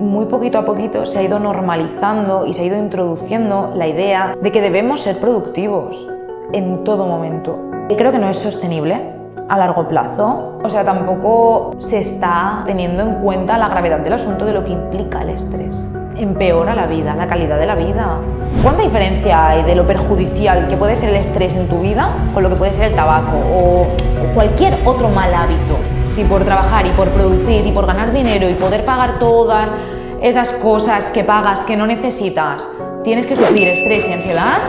muy poquito a poquito se ha ido normalizando y se ha ido introduciendo la idea de que debemos ser productivos en todo momento. Y creo que no es sostenible a largo plazo. O sea, tampoco se está teniendo en cuenta la gravedad del asunto de lo que implica el estrés. Empeora la vida, la calidad de la vida. ¿Cuánta diferencia hay de lo perjudicial que puede ser el estrés en tu vida con lo que puede ser el tabaco o cualquier otro mal hábito? Si por trabajar y por producir y por ganar dinero y poder pagar todas esas cosas que pagas que no necesitas, tienes que sufrir estrés y ansiedad,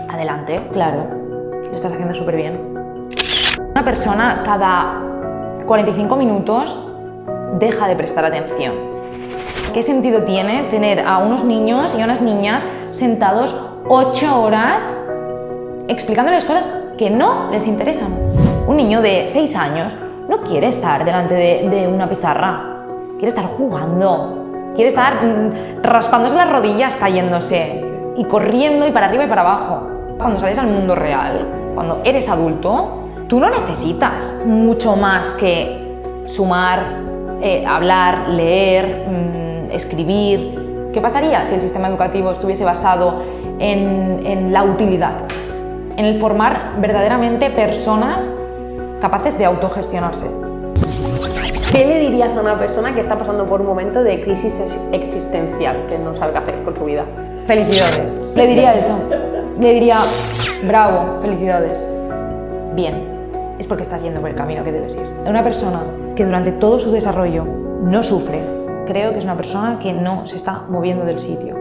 adelante, claro, lo estás haciendo súper bien. Una persona cada 45 minutos deja de prestar atención. ¿Qué sentido tiene tener a unos niños y a unas niñas sentados 8 horas explicándoles cosas que no les interesan? Un niño de 6 años no quiere estar delante de una pizarra, quiere estar jugando, quiere estar raspándose las rodillas, cayéndose y corriendo y para arriba y para abajo. Cuando sales al mundo real, cuando eres adulto, tú no necesitas mucho más que sumar, hablar, leer, escribir. ¿Qué pasaría si el sistema educativo estuviese basado en la utilidad? En el formar verdaderamente personas capaces de autogestionarse. ¿Qué le dirías a una persona que está pasando por un momento de crisis existencial, que no sabe qué hacer con su vida? Felicidades. Le diría eso. Le diría, bravo, felicidades. Bien, es porque estás yendo por el camino que debes ir. Una persona que durante todo su desarrollo no sufre, creo que es una persona que no se está moviendo del sitio.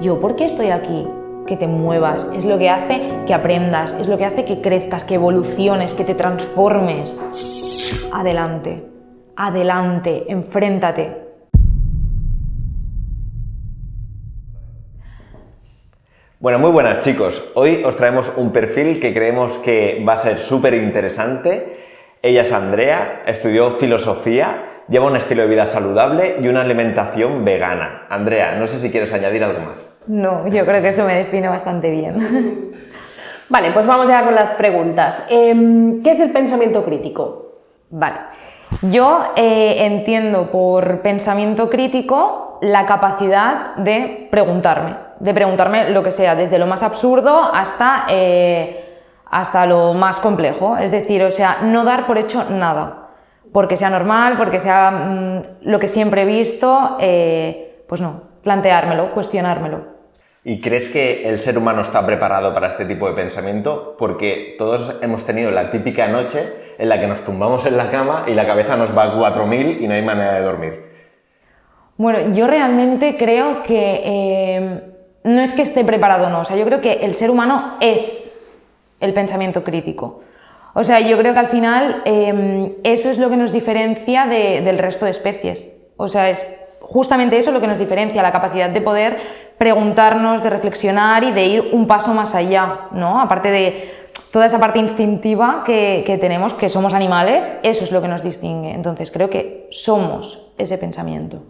Yo, ¿por qué estoy aquí? Que te muevas, es lo que hace que aprendas, es lo que hace que crezcas, que evoluciones, que te transformes. Adelante, adelante, enfréntate. Bueno, muy buenas chicos. Hoy os traemos un perfil que creemos que va a ser súper interesante. Ella es Andrea, estudió filosofía, lleva un estilo de vida saludable y una alimentación vegana. Andrea, no sé si quieres añadir algo más. No, yo creo que eso me define bastante bien. Vale, pues vamos ya con las preguntas. ¿Qué es el pensamiento crítico? Vale, yo entiendo por pensamiento crítico la capacidad de preguntarme lo que sea, desde lo más absurdo hasta lo más complejo. Es decir, o sea, no dar por hecho nada, porque sea normal, porque sea lo que siempre he visto, pues no, planteármelo, cuestionármelo. ¿Y crees que el ser humano está preparado para este tipo de pensamiento? Porque todos hemos tenido la típica noche en la que nos tumbamos en la cama y la cabeza nos va a 4000 y no hay manera de dormir. Bueno, yo realmente creo que no es que esté preparado o no, o sea, yo creo que el ser humano es el pensamiento crítico. O sea, yo creo que al final eso es lo que nos diferencia del resto de especies. O sea, es justamente eso lo que nos diferencia, la capacidad de poder preguntarnos, de reflexionar y de ir un paso más allá, ¿no? Aparte de toda esa parte instintiva que tenemos, que somos animales, eso es lo que nos distingue. Entonces creo que somos ese pensamiento.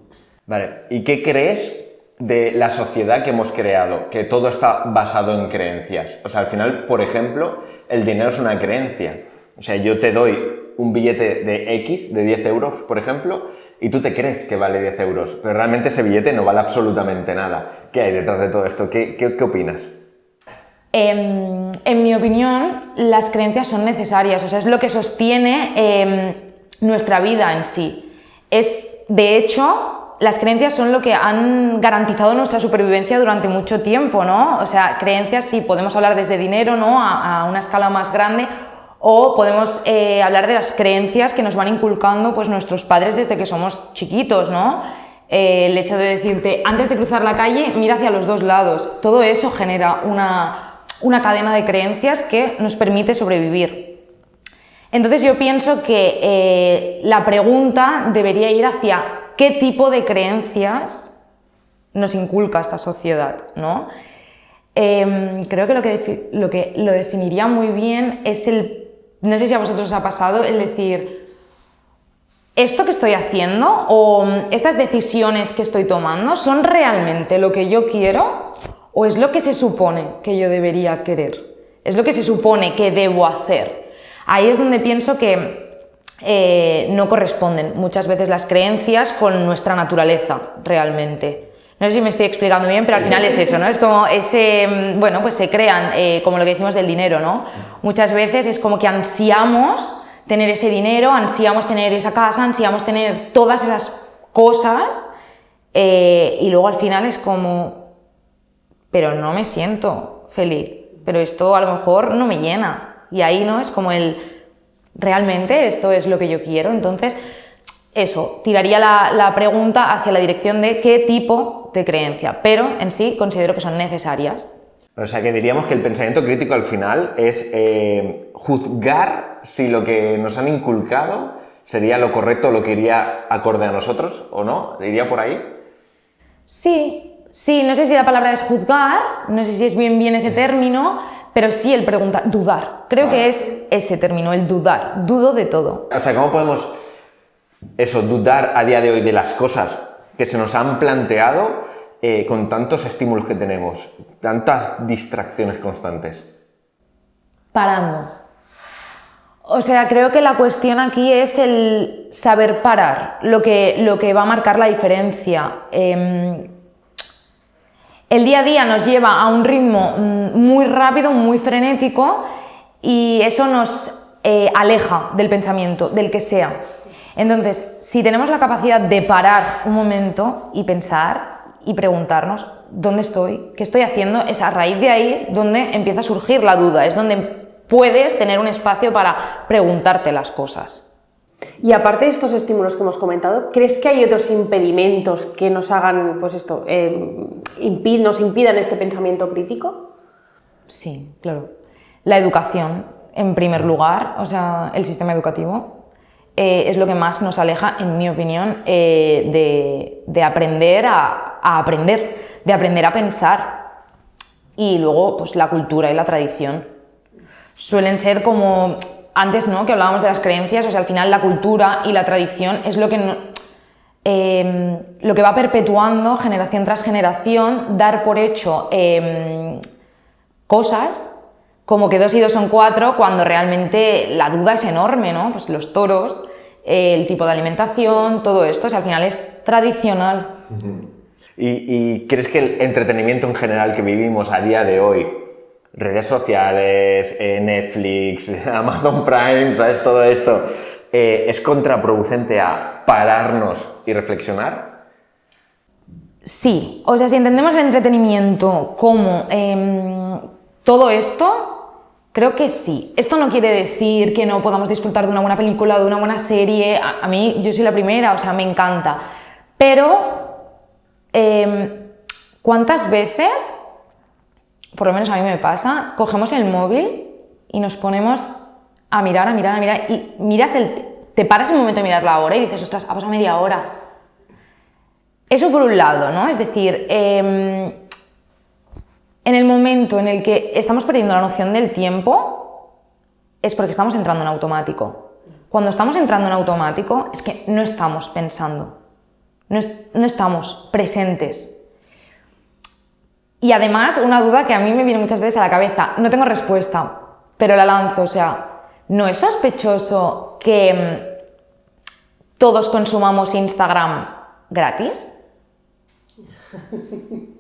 Vale, ¿y qué crees de la sociedad que hemos creado? Que todo está basado en creencias. O sea, al final, por ejemplo, el dinero es una creencia. O sea, yo te doy un billete de X, de 10 euros, por ejemplo, y tú te crees que vale 10 euros, pero realmente ese billete no vale absolutamente nada. ¿Qué hay detrás de todo esto? ¿Qué opinas? En mi opinión, las creencias son necesarias, o sea, es lo que sostiene nuestra vida en sí. De hecho, las creencias son lo que han garantizado nuestra supervivencia durante mucho tiempo, ¿no? O sea, creencias sí, podemos hablar desde dinero, ¿no? a una escala más grande, o podemos hablar de las creencias que nos van inculcando pues, nuestros padres desde que somos chiquitos, ¿no? El hecho de decirte, antes de cruzar la calle, mira hacia los dos lados. Todo eso genera una cadena de creencias que nos permite sobrevivir. Entonces yo pienso que la pregunta debería ir hacia qué tipo de creencias nos inculca esta sociedad, ¿no? Creo que lo que lo definiría muy bien es no sé si a vosotros os ha pasado, el decir, ¿esto que estoy haciendo o estas decisiones que estoy tomando son realmente lo que yo quiero o es lo que se supone que yo debería querer? ¿Es lo que se supone que debo hacer? Ahí es donde pienso que no corresponden muchas veces las creencias con nuestra naturaleza realmente. No sé si me estoy explicando bien, pero al final es eso, ¿no? Es como ese, bueno, pues se crean, como lo que decimos del dinero, ¿no? Muchas veces es como que ansiamos tener ese dinero, ansiamos tener esa casa, ansiamos tener todas esas cosas y luego al final es como, pero no me siento feliz, pero esto a lo mejor no me llena. Y ahí, ¿no? Es como realmente esto es lo que yo quiero. Entonces, eso, tiraría la pregunta hacia la dirección de qué tipo de creencia, pero en sí considero que son necesarias. O sea, que diríamos que el pensamiento crítico al final es juzgar si lo que nos han inculcado sería lo correcto, lo que iría acorde a nosotros, ¿o no? ¿Iría por ahí? Sí, no sé si la palabra es juzgar, no sé si es bien ese término, pero sí el preguntar, dudar. Creo que es ese término, el dudar. Dudo de todo. O sea, ¿cómo podemos dudar a día de hoy de las cosas que se nos han planteado con tantos estímulos que tenemos, tantas distracciones constantes? Parando. O sea, creo que la cuestión aquí es el saber parar, lo que va a marcar la diferencia. El día a día nos lleva a un ritmo muy rápido, muy frenético, y eso nos aleja del pensamiento, del que sea. Entonces, si tenemos la capacidad de parar un momento y pensar y preguntarnos ¿dónde estoy? ¿Qué estoy haciendo? Es a raíz de ahí donde empieza a surgir la duda, es donde puedes tener un espacio para preguntarte las cosas. Y aparte de estos estímulos que hemos comentado, ¿crees que hay otros impedimentos que nos hagan, pues esto, nos impidan este pensamiento crítico? Sí, claro. La educación, en primer lugar, o sea, el sistema educativo, es lo que más nos aleja, en mi opinión, de aprender a aprender, de aprender a pensar. Y luego, pues la cultura y la tradición. Suelen ser como antes, ¿no? Que hablábamos de las creencias, o sea, al final la cultura y la tradición es lo que va perpetuando generación tras generación, dar por hecho cosas como que 2 y 2 son 4, cuando realmente la duda es enorme, ¿no? Pues los toros, el tipo de alimentación, todo esto, o sea, al final es tradicional. ¿Y crees que el entretenimiento en general que vivimos a día de hoy, redes sociales, Netflix, Amazon Prime, ¿sabes? Todo esto, ¿es contraproducente a pararnos y reflexionar? Sí, o sea, si entendemos el entretenimiento como todo esto, creo que sí. Esto no quiere decir que no podamos disfrutar de una buena película, de una buena serie. A mí, yo soy la primera, o sea, me encanta. Pero, ¿cuántas veces, por lo menos a mí me pasa, cogemos el móvil y nos ponemos a mirar y te paras un momento a mirar la hora y dices, ostras, ha pasado media hora. Eso por un lado, ¿no? Es decir, en el momento en el que estamos perdiendo la noción del tiempo es porque estamos entrando en automático. Cuando estamos entrando en automático es que no estamos pensando, no estamos presentes. Y además, una duda que a mí me viene muchas veces a la cabeza, no tengo respuesta, pero la lanzo, o sea, ¿no es sospechoso que todos consumamos Instagram gratis?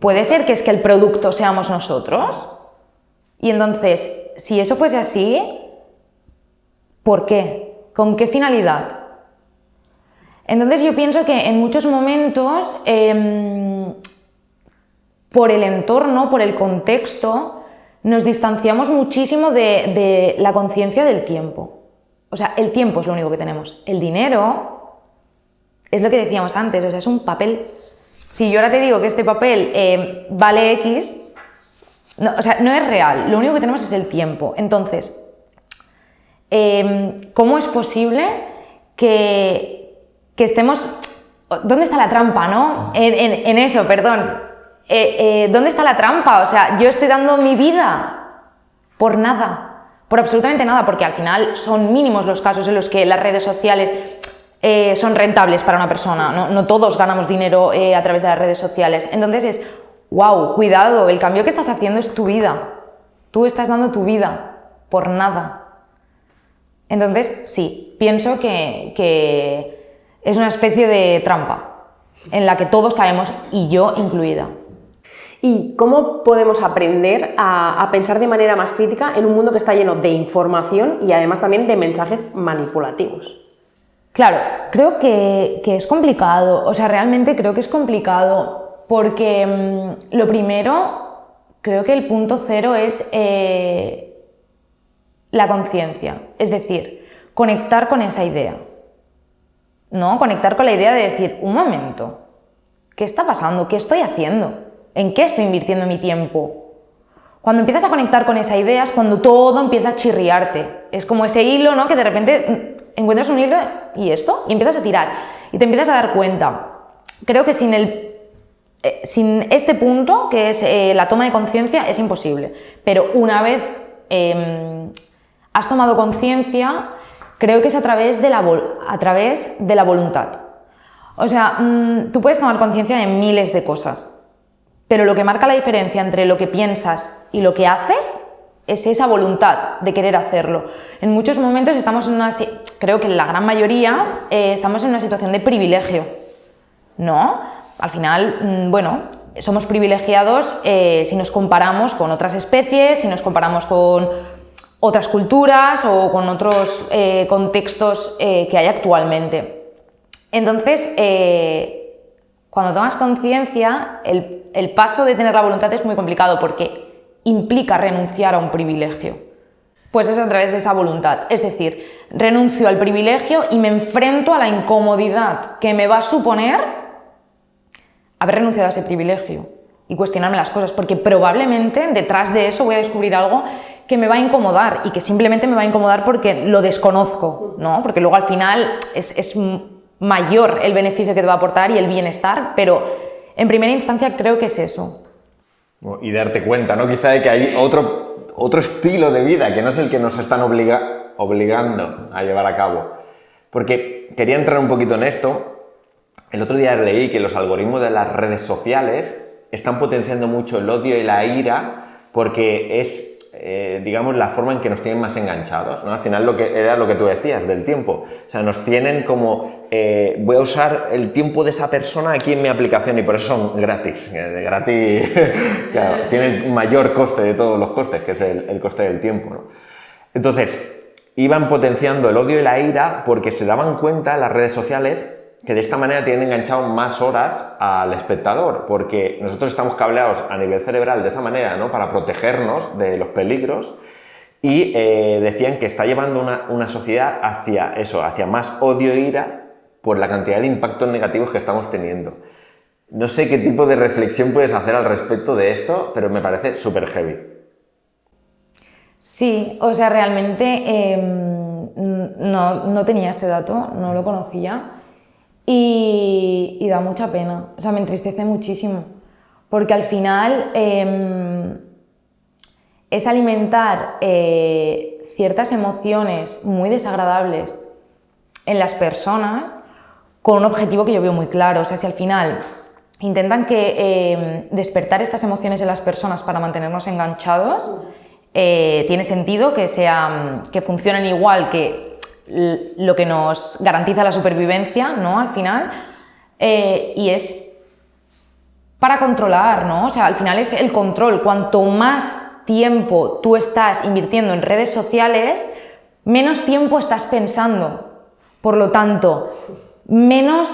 ¿Puede ser que es que el producto seamos nosotros? Y entonces, si eso fuese así, ¿por qué? ¿Con qué finalidad? Entonces yo pienso que en muchos momentos, por el entorno, por el contexto, nos distanciamos muchísimo de la conciencia del tiempo. O sea, el tiempo es lo único que tenemos. El dinero es lo que decíamos antes, o sea, es un papel. Si yo ahora te digo que este papel vale X, no, o sea, no es real, lo único que tenemos es el tiempo. Entonces, ¿cómo es posible que estemos... ¿Dónde está la trampa, no? En eso, perdón. ¿Dónde está la trampa? O sea, yo estoy dando mi vida por nada, por absolutamente nada, porque al final son mínimos los casos en los que las redes sociales son rentables para una persona, no todos ganamos dinero a través de las redes sociales. Entonces es, wow, cuidado, el cambio que estás haciendo es tu vida, tú estás dando tu vida por nada. Entonces, sí, pienso que es una especie de trampa en la que todos caemos, y yo incluida. ¿Y cómo podemos aprender a pensar de manera más crítica en un mundo que está lleno de información y además también de mensajes manipulativos? Claro, creo que es complicado, o sea, realmente creo que es complicado porque lo primero, creo que el punto cero es la conciencia, es decir, conectar con esa idea, ¿no? Conectar con la idea de decir, un momento, ¿qué está pasando? ¿Qué estoy haciendo? ¿En qué estoy invirtiendo mi tiempo? Cuando empiezas a conectar con esa idea es cuando todo empieza a chirriarte. Es como ese hilo, ¿no? Que de repente encuentras un hilo y esto, y empiezas a tirar. Y te empiezas a dar cuenta. Creo que sin este punto, que es la toma de conciencia, es imposible. Pero una vez has tomado conciencia, creo que es a través de la voluntad. O sea, tú puedes tomar conciencia de miles de cosas. Pero lo que marca la diferencia entre lo que piensas y lo que haces es esa voluntad de querer hacerlo. En muchos momentos estamos creo que en la gran mayoría, estamos en una situación de privilegio, ¿no? Al final, bueno, somos privilegiados si nos comparamos con otras especies, si nos comparamos con otras culturas o con otros contextos que hay actualmente. Entonces, cuando tomas conciencia, el paso de tener la voluntad es muy complicado porque implica renunciar a un privilegio. Pues es a través de esa voluntad, es decir, renuncio al privilegio y me enfrento a la incomodidad que me va a suponer haber renunciado a ese privilegio y cuestionarme las cosas, porque probablemente detrás de eso voy a descubrir algo que me va a incomodar y que simplemente me va a incomodar porque lo desconozco, ¿no? Porque luego al final es mayor el beneficio que te va a aportar y el bienestar, pero en primera instancia creo que es eso. Y darte cuenta, ¿no? Quizá de que hay otro estilo de vida que no es el que nos están obligando a llevar a cabo. Porque quería entrar un poquito en esto. El otro día leí que los algoritmos de las redes sociales están potenciando mucho el odio y la ira porque es digamos, la forma en que nos tienen más enganchados, ¿no? Al final era lo que tú decías del tiempo, o sea, nos tienen como voy a usar el tiempo de esa persona aquí en mi aplicación y por eso son gratis, gratis claro, tiene el mayor coste de todos los costes, que es el coste del tiempo, ¿no? Entonces, iban potenciando el odio y la ira porque se daban cuenta las redes sociales que de esta manera tienen enganchado más horas al espectador, porque nosotros estamos cableados a nivel cerebral de esa manera, ¿no? Para protegernos de los peligros, y decían que está llevando una sociedad hacia eso, hacia más odio e ira por la cantidad de impactos negativos que estamos teniendo. No sé qué tipo de reflexión puedes hacer al respecto de esto, pero me parece súper heavy. Sí, o sea, realmente no tenía este dato, no lo conocía. Y da mucha pena, o sea, me entristece muchísimo, porque al final es alimentar ciertas emociones muy desagradables en las personas con un objetivo que yo veo muy claro. O sea, si al final intentan despertar estas emociones en las personas para mantenernos enganchados, tiene sentido que funcionen igual que lo que nos garantiza la supervivencia, ¿no? Al final, y es para controlar, ¿no? O sea, al final es el control. Cuanto más tiempo tú estás invirtiendo en redes sociales, menos tiempo estás pensando. Por lo tanto, menos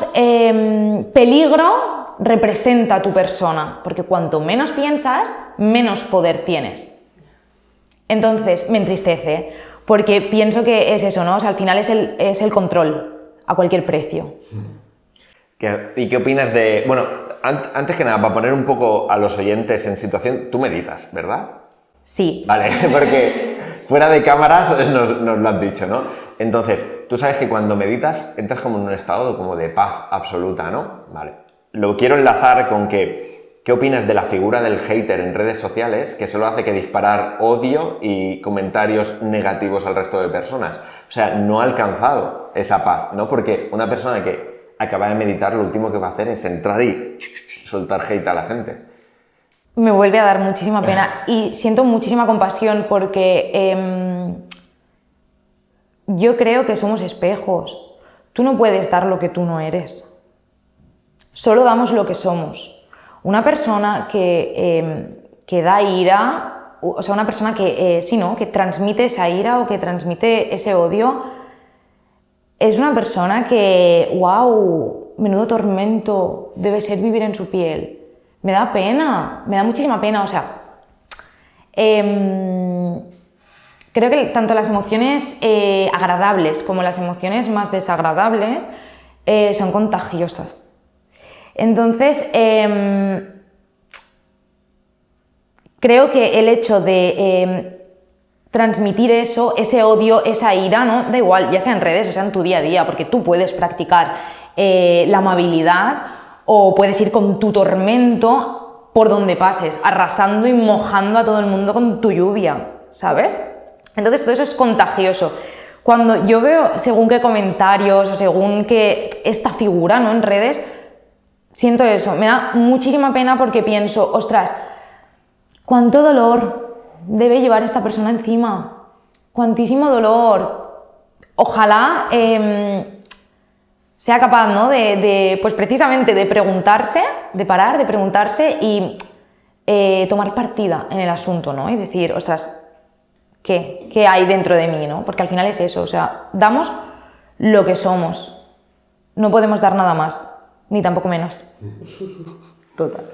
peligro representa tu persona, porque cuanto menos piensas, menos poder tienes. Entonces, me entristece. Porque pienso que es eso, ¿no? O sea, al final es el control a cualquier precio. ¿Y qué opinas de...? Bueno, antes que nada, para poner un poco a los oyentes en situación, tú meditas, ¿verdad? Sí. Vale, porque fuera de cámaras nos lo has dicho, ¿no? Entonces, tú sabes que cuando meditas entras como en un estado como de paz absoluta, ¿no? Vale. Lo quiero enlazar con ¿qué opinas de la figura del hater en redes sociales que solo hace que disparar odio y comentarios negativos al resto de personas? O sea, no ha alcanzado esa paz, ¿no? Porque una persona que acaba de meditar lo último que va a hacer es entrar y soltar hate a la gente. Me vuelve a dar muchísima pena y siento muchísima compasión porque yo creo que somos espejos. Tú no puedes dar lo que tú no eres. Solo damos lo que somos. Una persona que da ira, o sea, una persona que, que transmite esa ira o que transmite ese odio, es una persona que, wow, menudo tormento debe ser vivir en su piel. Me da pena, me da muchísima pena, o sea, creo que tanto las emociones agradables como las emociones más desagradables son contagiosas. Entonces, creo que el hecho de transmitir eso, ese odio, esa ira, ¿no? Da igual, ya sea en redes o sea en tu día a día, porque tú puedes practicar la amabilidad o puedes ir con tu tormento por donde pases, arrasando y mojando a todo el mundo con tu lluvia, ¿sabes? Entonces todo eso es contagioso. Cuando yo veo según qué comentarios o según qué esta figura, ¿no? En redes, siento eso, me da muchísima pena porque pienso, ostras, cuánto dolor debe llevar esta persona encima, cuantísimo dolor. Ojalá sea capaz, ¿no? Pues precisamente de preguntarse, de parar, de preguntarse y tomar partida en el asunto, ¿no? Y decir, ostras, ¿qué hay dentro de mí, ¿no? Porque al final es eso, o sea, damos lo que somos, no podemos dar nada más, ni tampoco menos. Total.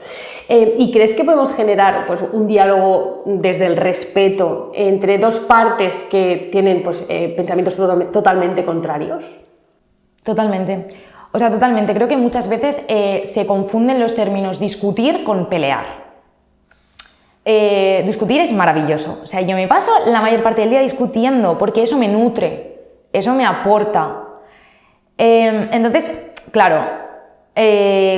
¿Y crees que podemos generar pues, un diálogo desde el respeto entre dos partes que tienen pues, pensamientos totalmente contrarios? Totalmente. O sea, totalmente. Creo que muchas veces se confunden los términos discutir con pelear. Discutir es maravilloso. O sea, yo me paso la mayor parte del día discutiendo porque eso me nutre, eso me aporta. Entonces, claro,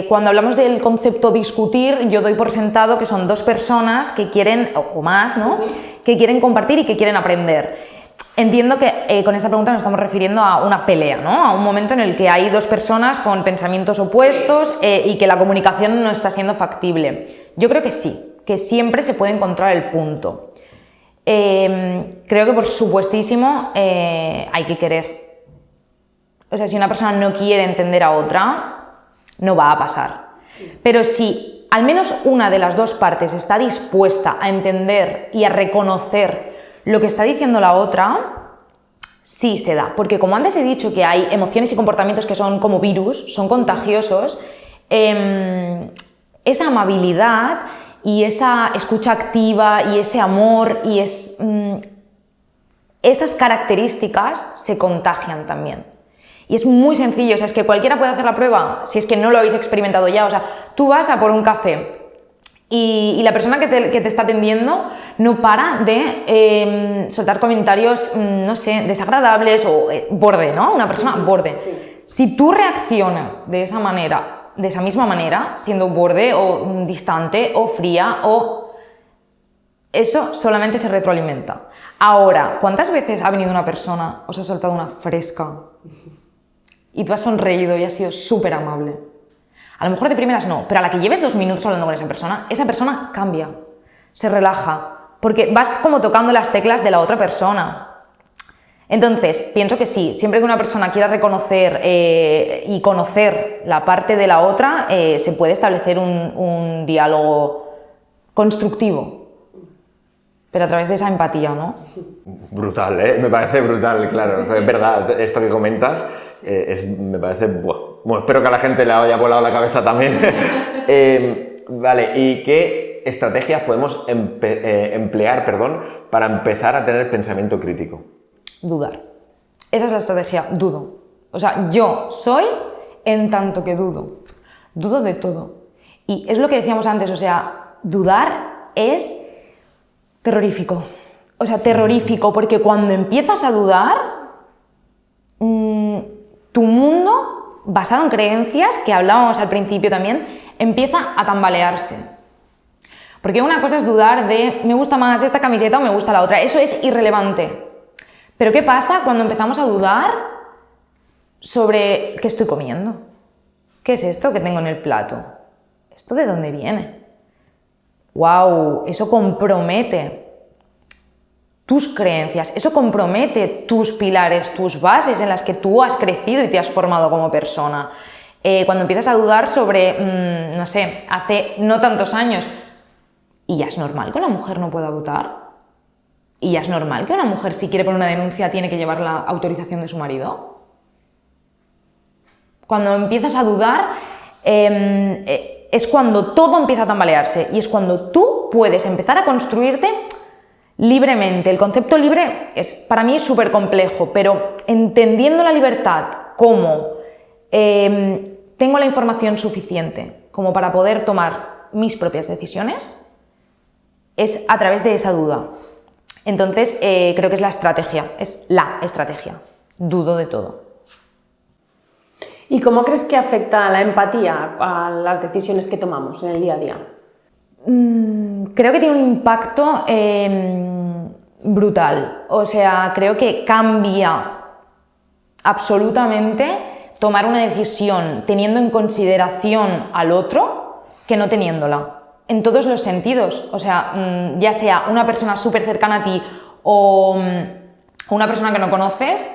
cuando hablamos del concepto discutir, yo doy por sentado que son dos personas que quieren, o más, ¿no? Que quieren compartir y que quieren aprender. Entiendo que con esta pregunta nos estamos refiriendo a una pelea, ¿no? A un momento en el que hay dos personas con pensamientos opuestos y que la comunicación no está siendo factible. Yo creo que sí, que siempre se puede encontrar el punto. Creo que por supuestísimo hay que querer. O sea, si una persona no quiere entender a otra, no va a pasar. Pero si al menos una de las dos partes está dispuesta a entender y a reconocer lo que está diciendo la otra, sí se da. Porque como antes he dicho que hay emociones y comportamientos que son como virus, son contagiosos, esa amabilidad y esa escucha activa y ese amor y esas características se contagian también. Y es muy sencillo, o sea, es que cualquiera puede hacer la prueba, si es que no lo habéis experimentado ya. O sea, tú vas a por un café y la persona que te está atendiendo no para de soltar comentarios, no sé, desagradables o borde, ¿no? Una persona borde. Sí. Si tú reaccionas de esa manera, de esa misma manera, siendo borde o distante o fría, eso solamente se retroalimenta. Ahora, ¿cuántas veces ha venido una persona, os ha soltado una fresca y tú has sonreído y has sido súper amable? A lo mejor de primeras no, pero a la que lleves 2 minutos hablando con esa persona cambia, se relaja, porque vas como tocando las teclas de la otra persona. Entonces, pienso que sí, siempre que una persona quiera reconocer y conocer la parte de la otra, se puede establecer un diálogo constructivo, pero a través de esa empatía, ¿no? Brutal, ¿eh? Me parece brutal, claro. Es verdad, esto que comentas me parece... Bueno, espero que a la gente le haya volado la cabeza también. Vale, ¿y qué estrategias podemos emplear, para empezar a tener pensamiento crítico? Dudar. Esa es la estrategia, dudo. O sea, yo soy en tanto que dudo. Dudo de todo. Y es lo que decíamos antes, o sea, dudar es terrorífico. O sea, terrorífico, porque cuando empiezas a dudar, tu mundo, basado en creencias, que hablábamos al principio también, empieza a tambalearse. Porque una cosa es dudar de, me gusta más esta camiseta o me gusta la otra. Eso es irrelevante. Pero ¿qué pasa cuando empezamos a dudar sobre qué estoy comiendo? ¿Qué es esto que tengo en el plato? ¿Esto de dónde viene? ¡Wow! Eso compromete tus creencias, eso compromete tus pilares, tus bases en las que tú has crecido y te has formado como persona. Cuando empiezas a dudar sobre, no sé, hace no tantos años, y ya es normal que una mujer no pueda votar, y ya es normal que una mujer, si quiere poner una denuncia, tiene que llevar la autorización de su marido. Cuando empiezas a dudar, es cuando todo empieza a tambalearse y es cuando tú puedes empezar a construirte libremente. El concepto libre para mí es súper complejo, pero entendiendo la libertad como tengo la información suficiente como para poder tomar mis propias decisiones, es a través de esa duda. Entonces, creo que es la estrategia. Dudo de todo. ¿Y cómo crees que afecta la empatía a las decisiones que tomamos en el día a día? Creo que tiene un impacto brutal. O sea, creo que cambia absolutamente tomar una decisión teniendo en consideración al otro que no teniéndola. En todos los sentidos, o sea, ya sea una persona súper cercana a ti o una persona que no conoces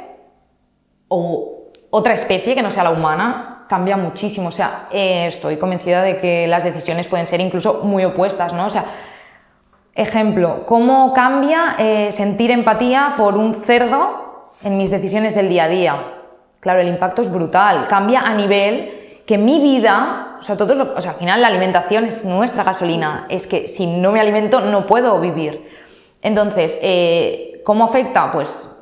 o otra especie que no sea la humana, cambia muchísimo. O sea, estoy convencida de que las decisiones pueden ser incluso muy opuestas, ¿no? O sea, ejemplo, ¿cómo cambia sentir empatía por un cerdo en mis decisiones del día a día? Claro, el impacto es brutal, cambia a nivel que mi vida... O sea, al final la alimentación es nuestra gasolina, es que si no me alimento no puedo vivir. Entonces, ¿cómo afecta? Pues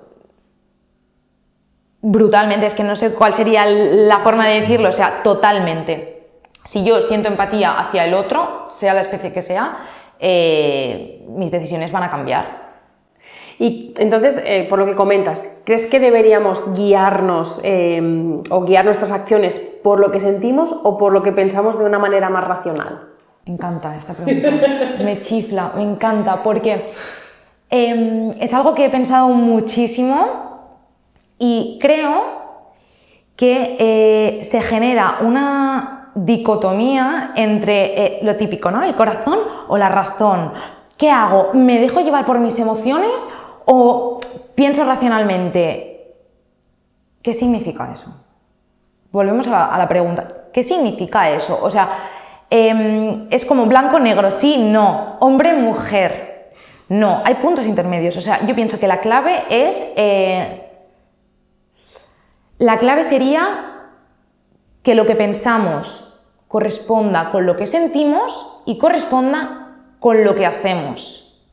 brutalmente, es que no sé cuál sería la forma de decirlo, o sea, totalmente. Si yo siento empatía hacia el otro, sea la especie que sea, mis decisiones van a cambiar. Y entonces, por lo que comentas, ¿crees que deberíamos guiarnos o guiar nuestras acciones por lo que sentimos o por lo que pensamos de una manera más racional? Me encanta esta pregunta, me chifla, me encanta, porque es algo que he pensado muchísimo y creo que se genera una dicotomía entre lo típico, ¿no? El corazón o la razón. ¿Qué hago? ¿Me dejo llevar por mis emociones o pienso racionalmente? ¿Qué significa eso? Volvemos a la pregunta. ¿Qué significa eso? O sea, es como blanco, negro, sí, no, hombre, mujer. No, hay puntos intermedios. O sea, yo pienso que la clave es... la clave sería que lo que pensamos corresponda con lo que sentimos y corresponda con lo que hacemos.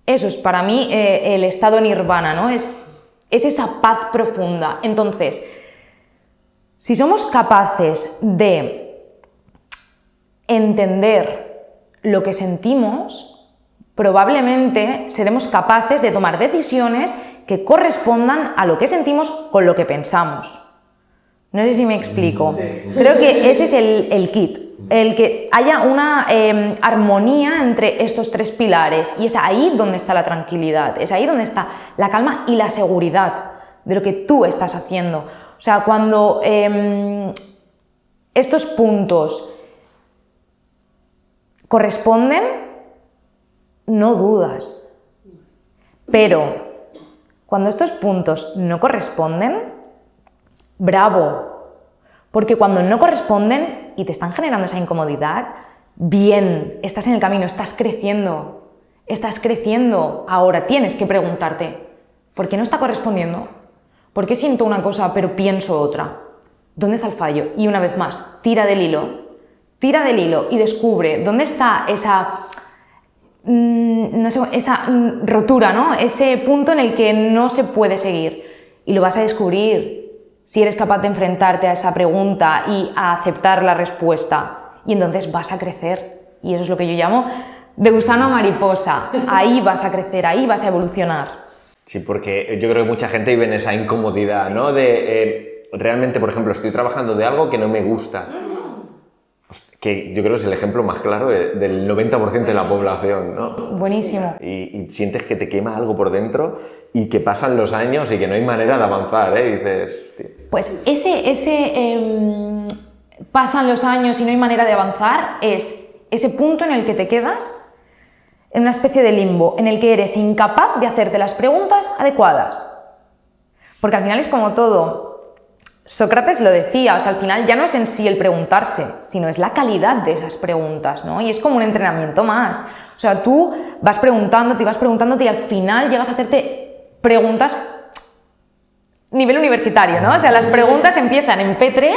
Eso es para mí el estado nirvana, ¿no? Es esa paz profunda. Entonces, si somos capaces de entender lo que sentimos, probablemente seremos capaces de tomar decisiones que correspondan a lo que sentimos con lo que pensamos. No sé si me explico. Creo que ese es el kit. El que haya una armonía entre estos tres pilares, y es ahí donde está la tranquilidad, es ahí donde está la calma y la seguridad de lo que tú estás haciendo. O sea, cuando estos puntos corresponden, no dudas. Pero cuando estos puntos no corresponden, bravo. Porque cuando no corresponden y te están generando esa incomodidad, bien, estás en el camino, estás creciendo. Ahora tienes que preguntarte, ¿por qué no está correspondiendo? ¿Por qué siento una cosa pero pienso otra? ¿Dónde está el fallo? Y una vez más, tira del hilo y descubre dónde está esa, no sé, esa rotura, ¿no? Ese punto en el que no se puede seguir. Y lo vas a descubrir si eres capaz de enfrentarte a esa pregunta y a aceptar la respuesta. Y entonces vas a crecer. Y eso es lo que yo llamo de gusano a mariposa. Ahí vas a crecer, ahí vas a evolucionar. Sí, porque yo creo que mucha gente vive en esa incomodidad, ¿no? De realmente, por ejemplo, estoy trabajando de algo que no me gusta. Que yo creo que es el ejemplo más claro del 90% de la población, ¿no? Buenísimo. Y sientes que te quema algo por dentro y que pasan los años y que no hay manera de avanzar, ¿eh? Y dices, hostia. Pues pasan los años y no hay manera de avanzar es ese punto en el que te quedas en una especie de limbo en el que eres incapaz de hacerte las preguntas adecuadas. Porque al final es como todo. Sócrates lo decía, o sea, al final ya no es en sí el preguntarse, sino es la calidad de esas preguntas, ¿no? Y es como un entrenamiento más. O sea, tú vas preguntándote y al final llegas a hacerte preguntas nivel universitario, ¿no? O sea, las preguntas empiezan en P3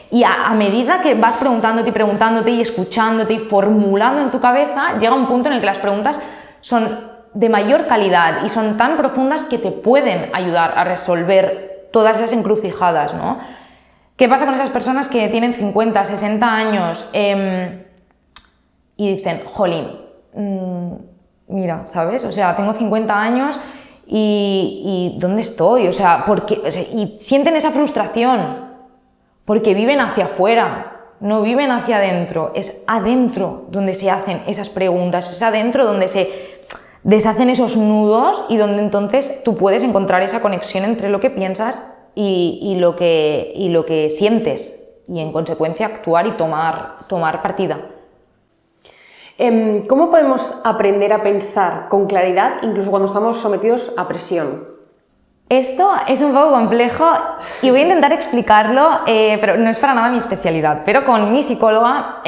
y a medida que vas preguntándote y escuchándote y formulando en tu cabeza, llega un punto en el que las preguntas son de mayor calidad y son tan profundas que te pueden ayudar a resolver todas esas encrucijadas, ¿no? ¿Qué pasa con esas personas que tienen 50, 60 años y dicen, jolín, mira, ¿sabes? O sea, tengo 50 años y ¿dónde estoy? O sea, y sienten esa frustración porque viven hacia afuera, no viven hacia adentro. Es adentro donde se hacen esas preguntas, es adentro donde se deshacen esos nudos y donde entonces tú puedes encontrar esa conexión entre lo que piensas y lo que sientes y en consecuencia actuar y tomar partida. ¿Cómo podemos aprender a pensar con claridad incluso cuando estamos sometidos a presión? Esto es un poco complejo y voy a intentar explicarlo, pero no es para nada mi especialidad, pero con mi psicóloga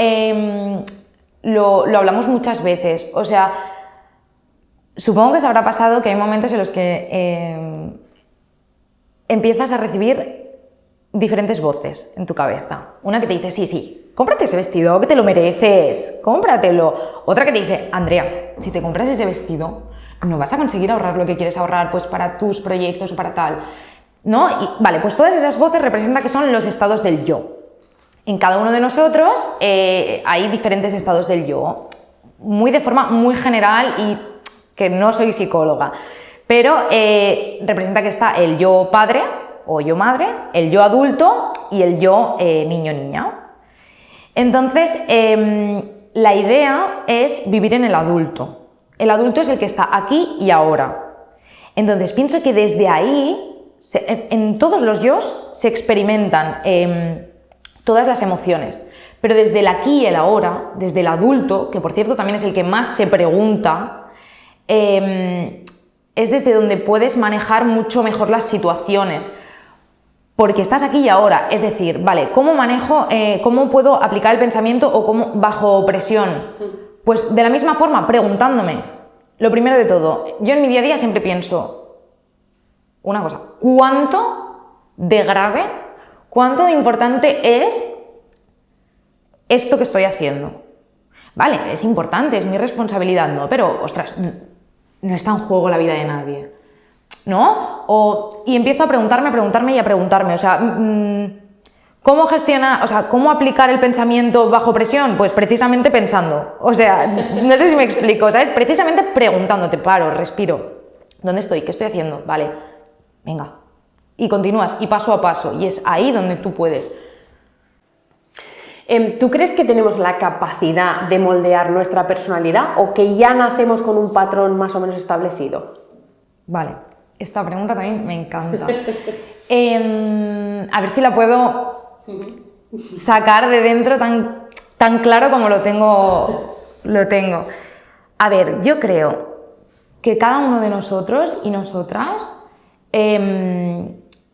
lo hablamos muchas veces. O sea, supongo que se habrá pasado que hay momentos en los que empiezas a recibir diferentes voces en tu cabeza. Una que te dice, sí, cómprate ese vestido, que te lo mereces, cómpratelo. Otra que te dice, Andrea, si te compras ese vestido, no vas a conseguir ahorrar lo que quieres ahorrar pues para tus proyectos o para tal, ¿no? Y vale, pues todas esas voces representan que son los estados del yo. En cada uno de nosotros hay diferentes estados del yo, de forma muy general y que no soy psicóloga, pero representa que está el yo padre o yo madre, el yo adulto y el yo niño-niña. Entonces, la idea es vivir en el adulto. El adulto es el que está aquí y ahora. Entonces, pienso que desde ahí, en todos los yos, se experimentan todas las emociones. Pero desde el aquí y el ahora, desde el adulto, que por cierto también es el que más se pregunta, es desde donde puedes manejar mucho mejor las situaciones. Porque estás aquí y ahora. Es decir, vale, ¿cómo manejo, cómo puedo aplicar el pensamiento o cómo bajo presión? Pues de la misma forma, preguntándome, lo primero de todo, yo en mi día a día siempre pienso una cosa, ¿cuánto de grave, cuánto de importante es esto que estoy haciendo? Vale, es importante, es mi responsabilidad, ¿no? Pero, ostras, no está en juego la vida de nadie, ¿no? Y empiezo a preguntarme, o sea, ¿cómo gestionar, o sea, cómo aplicar el pensamiento bajo presión? Pues precisamente pensando. O sea, no sé si me explico, ¿sabes? Precisamente preguntándote, paro, respiro. ¿Dónde estoy? ¿Qué estoy haciendo? Vale, venga. Y continúas, y paso a paso. Y es ahí donde tú puedes. ¿Tú crees que tenemos la capacidad de moldear nuestra personalidad o que ya nacemos con un patrón más o menos establecido? Vale, esta pregunta también me encanta. A ver si la puedo sacar de dentro tan claro como lo tengo. A ver, yo creo que cada uno de nosotros y nosotras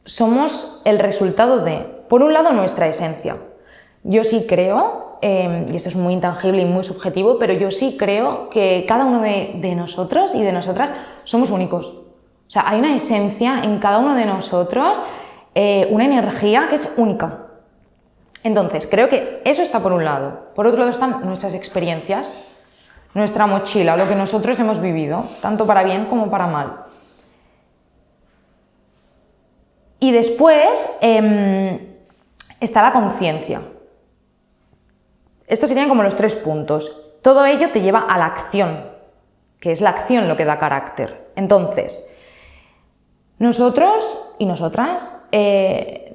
somos el resultado de, por un lado, nuestra esencia. Yo sí creo, y esto es muy intangible y muy subjetivo, pero yo sí creo que cada uno de nosotros y de nosotras somos únicos. O sea, hay una esencia en cada uno de nosotros, una energía que es única. Entonces, creo que eso está por un lado. Por otro lado están nuestras experiencias, nuestra mochila, lo que nosotros hemos vivido, tanto para bien como para mal. Y después está la conciencia. Estos serían como los 3 puntos. Todo ello te lleva a la acción, que es la acción lo que da carácter. Entonces, nosotros y nosotras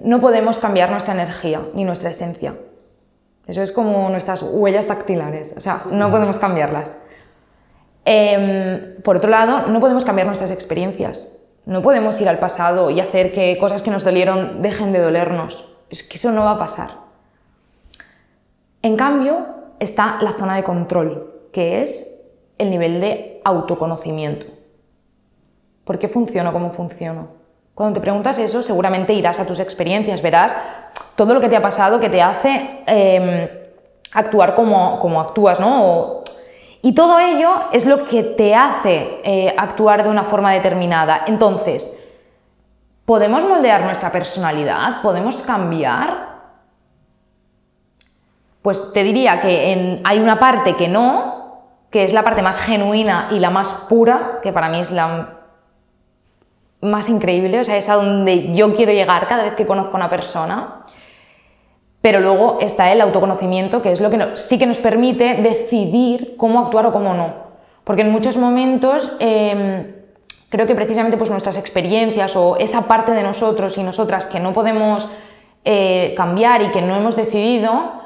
no podemos cambiar nuestra energía ni nuestra esencia. Eso es como nuestras huellas dactilares, o sea, no podemos cambiarlas. Por otro lado, no podemos cambiar nuestras experiencias. No podemos ir al pasado y hacer que cosas que nos dolieron dejen de dolernos. Es que eso no va a pasar. En cambio, está la zona de control, que es el nivel de autoconocimiento. ¿Por qué funciono como funciono? Cuando te preguntas eso, seguramente irás a tus experiencias, verás todo lo que te ha pasado que te hace actuar como actúas, ¿no? Y todo ello es lo que te hace actuar de una forma determinada. Entonces, ¿podemos moldear nuestra personalidad? ¿Podemos cambiar? Pues te diría que hay una parte que no, que es la parte más genuina y la más pura, que para mí es la más increíble, o sea, es a donde yo quiero llegar cada vez que conozco a una persona. Pero luego está el autoconocimiento, que es lo que sí que nos permite decidir cómo actuar o cómo no. Porque en muchos momentos creo que precisamente pues, nuestras experiencias o esa parte de nosotros y nosotras que no podemos cambiar y que no hemos decidido,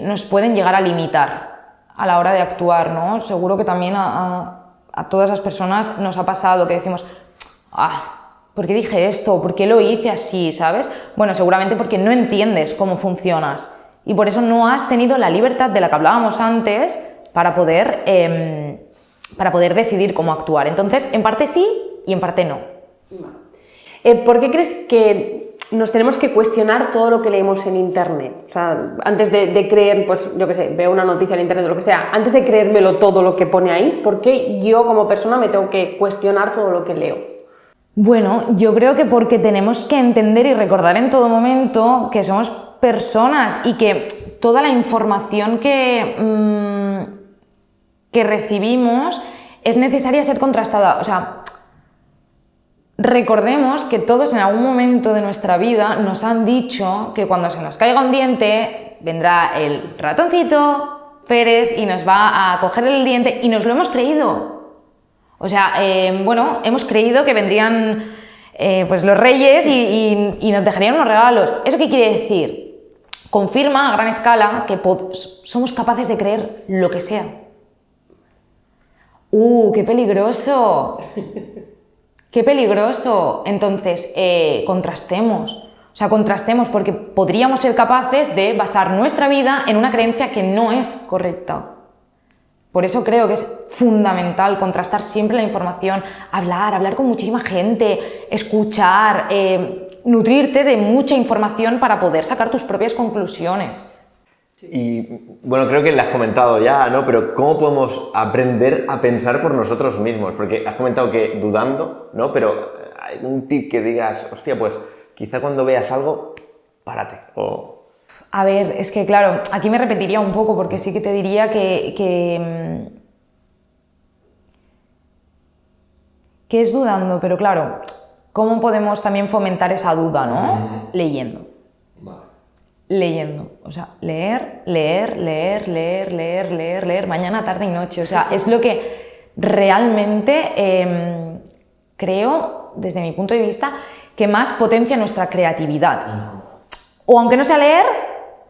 nos pueden llegar a limitar a la hora de actuar, ¿no? Seguro que también a todas las personas nos ha pasado que decimos, ¿por qué dije esto? ¿Por qué lo hice así? ¿Sabes? Bueno, seguramente porque no entiendes cómo funcionas y por eso no has tenido la libertad de la que hablábamos antes para poder decidir cómo actuar. Entonces, en parte sí y en parte no. ¿Por qué crees que nos tenemos que cuestionar todo lo que leemos en internet? O sea, antes de creer, pues yo qué sé, veo una noticia en internet o lo que sea, antes de creérmelo todo lo que pone ahí, ¿por qué yo como persona me tengo que cuestionar todo lo que leo? Bueno, yo creo que porque tenemos que entender y recordar en todo momento que somos personas y que toda la información que recibimos es necesaria ser contrastada. O sea, recordemos que todos en algún momento de nuestra vida nos han dicho que cuando se nos caiga un diente vendrá el ratoncito Pérez y nos va a coger el diente y nos lo hemos creído. O sea, bueno, hemos creído que vendrían pues los reyes y nos dejarían unos regalos. ¿Eso qué quiere decir? Confirma a gran escala que somos capaces de creer lo que sea. ¡Qué peligroso! ¡Qué peligroso! Entonces, contrastemos. O sea, contrastemos porque podríamos ser capaces de basar nuestra vida en una creencia que no es correcta. Por eso creo que es fundamental contrastar siempre la información, hablar con muchísima gente, escuchar, nutrirte de mucha información para poder sacar tus propias conclusiones. Y bueno, creo que lo has comentado ya, ¿no? Pero ¿cómo podemos aprender a pensar por nosotros mismos? Porque has comentado que dudando, ¿no? Pero hay un tip que digas, hostia, pues quizá cuando veas algo, párate. A ver, es que claro, aquí me repetiría un poco porque sí que te diría que es dudando, pero claro, ¿cómo podemos también fomentar esa duda, no? Leyendo. Vale. Leyendo, o sea, leer, mañana, tarde y noche, o sea, es lo que realmente creo, desde mi punto de vista, que más potencia nuestra creatividad. O aunque no sea leer,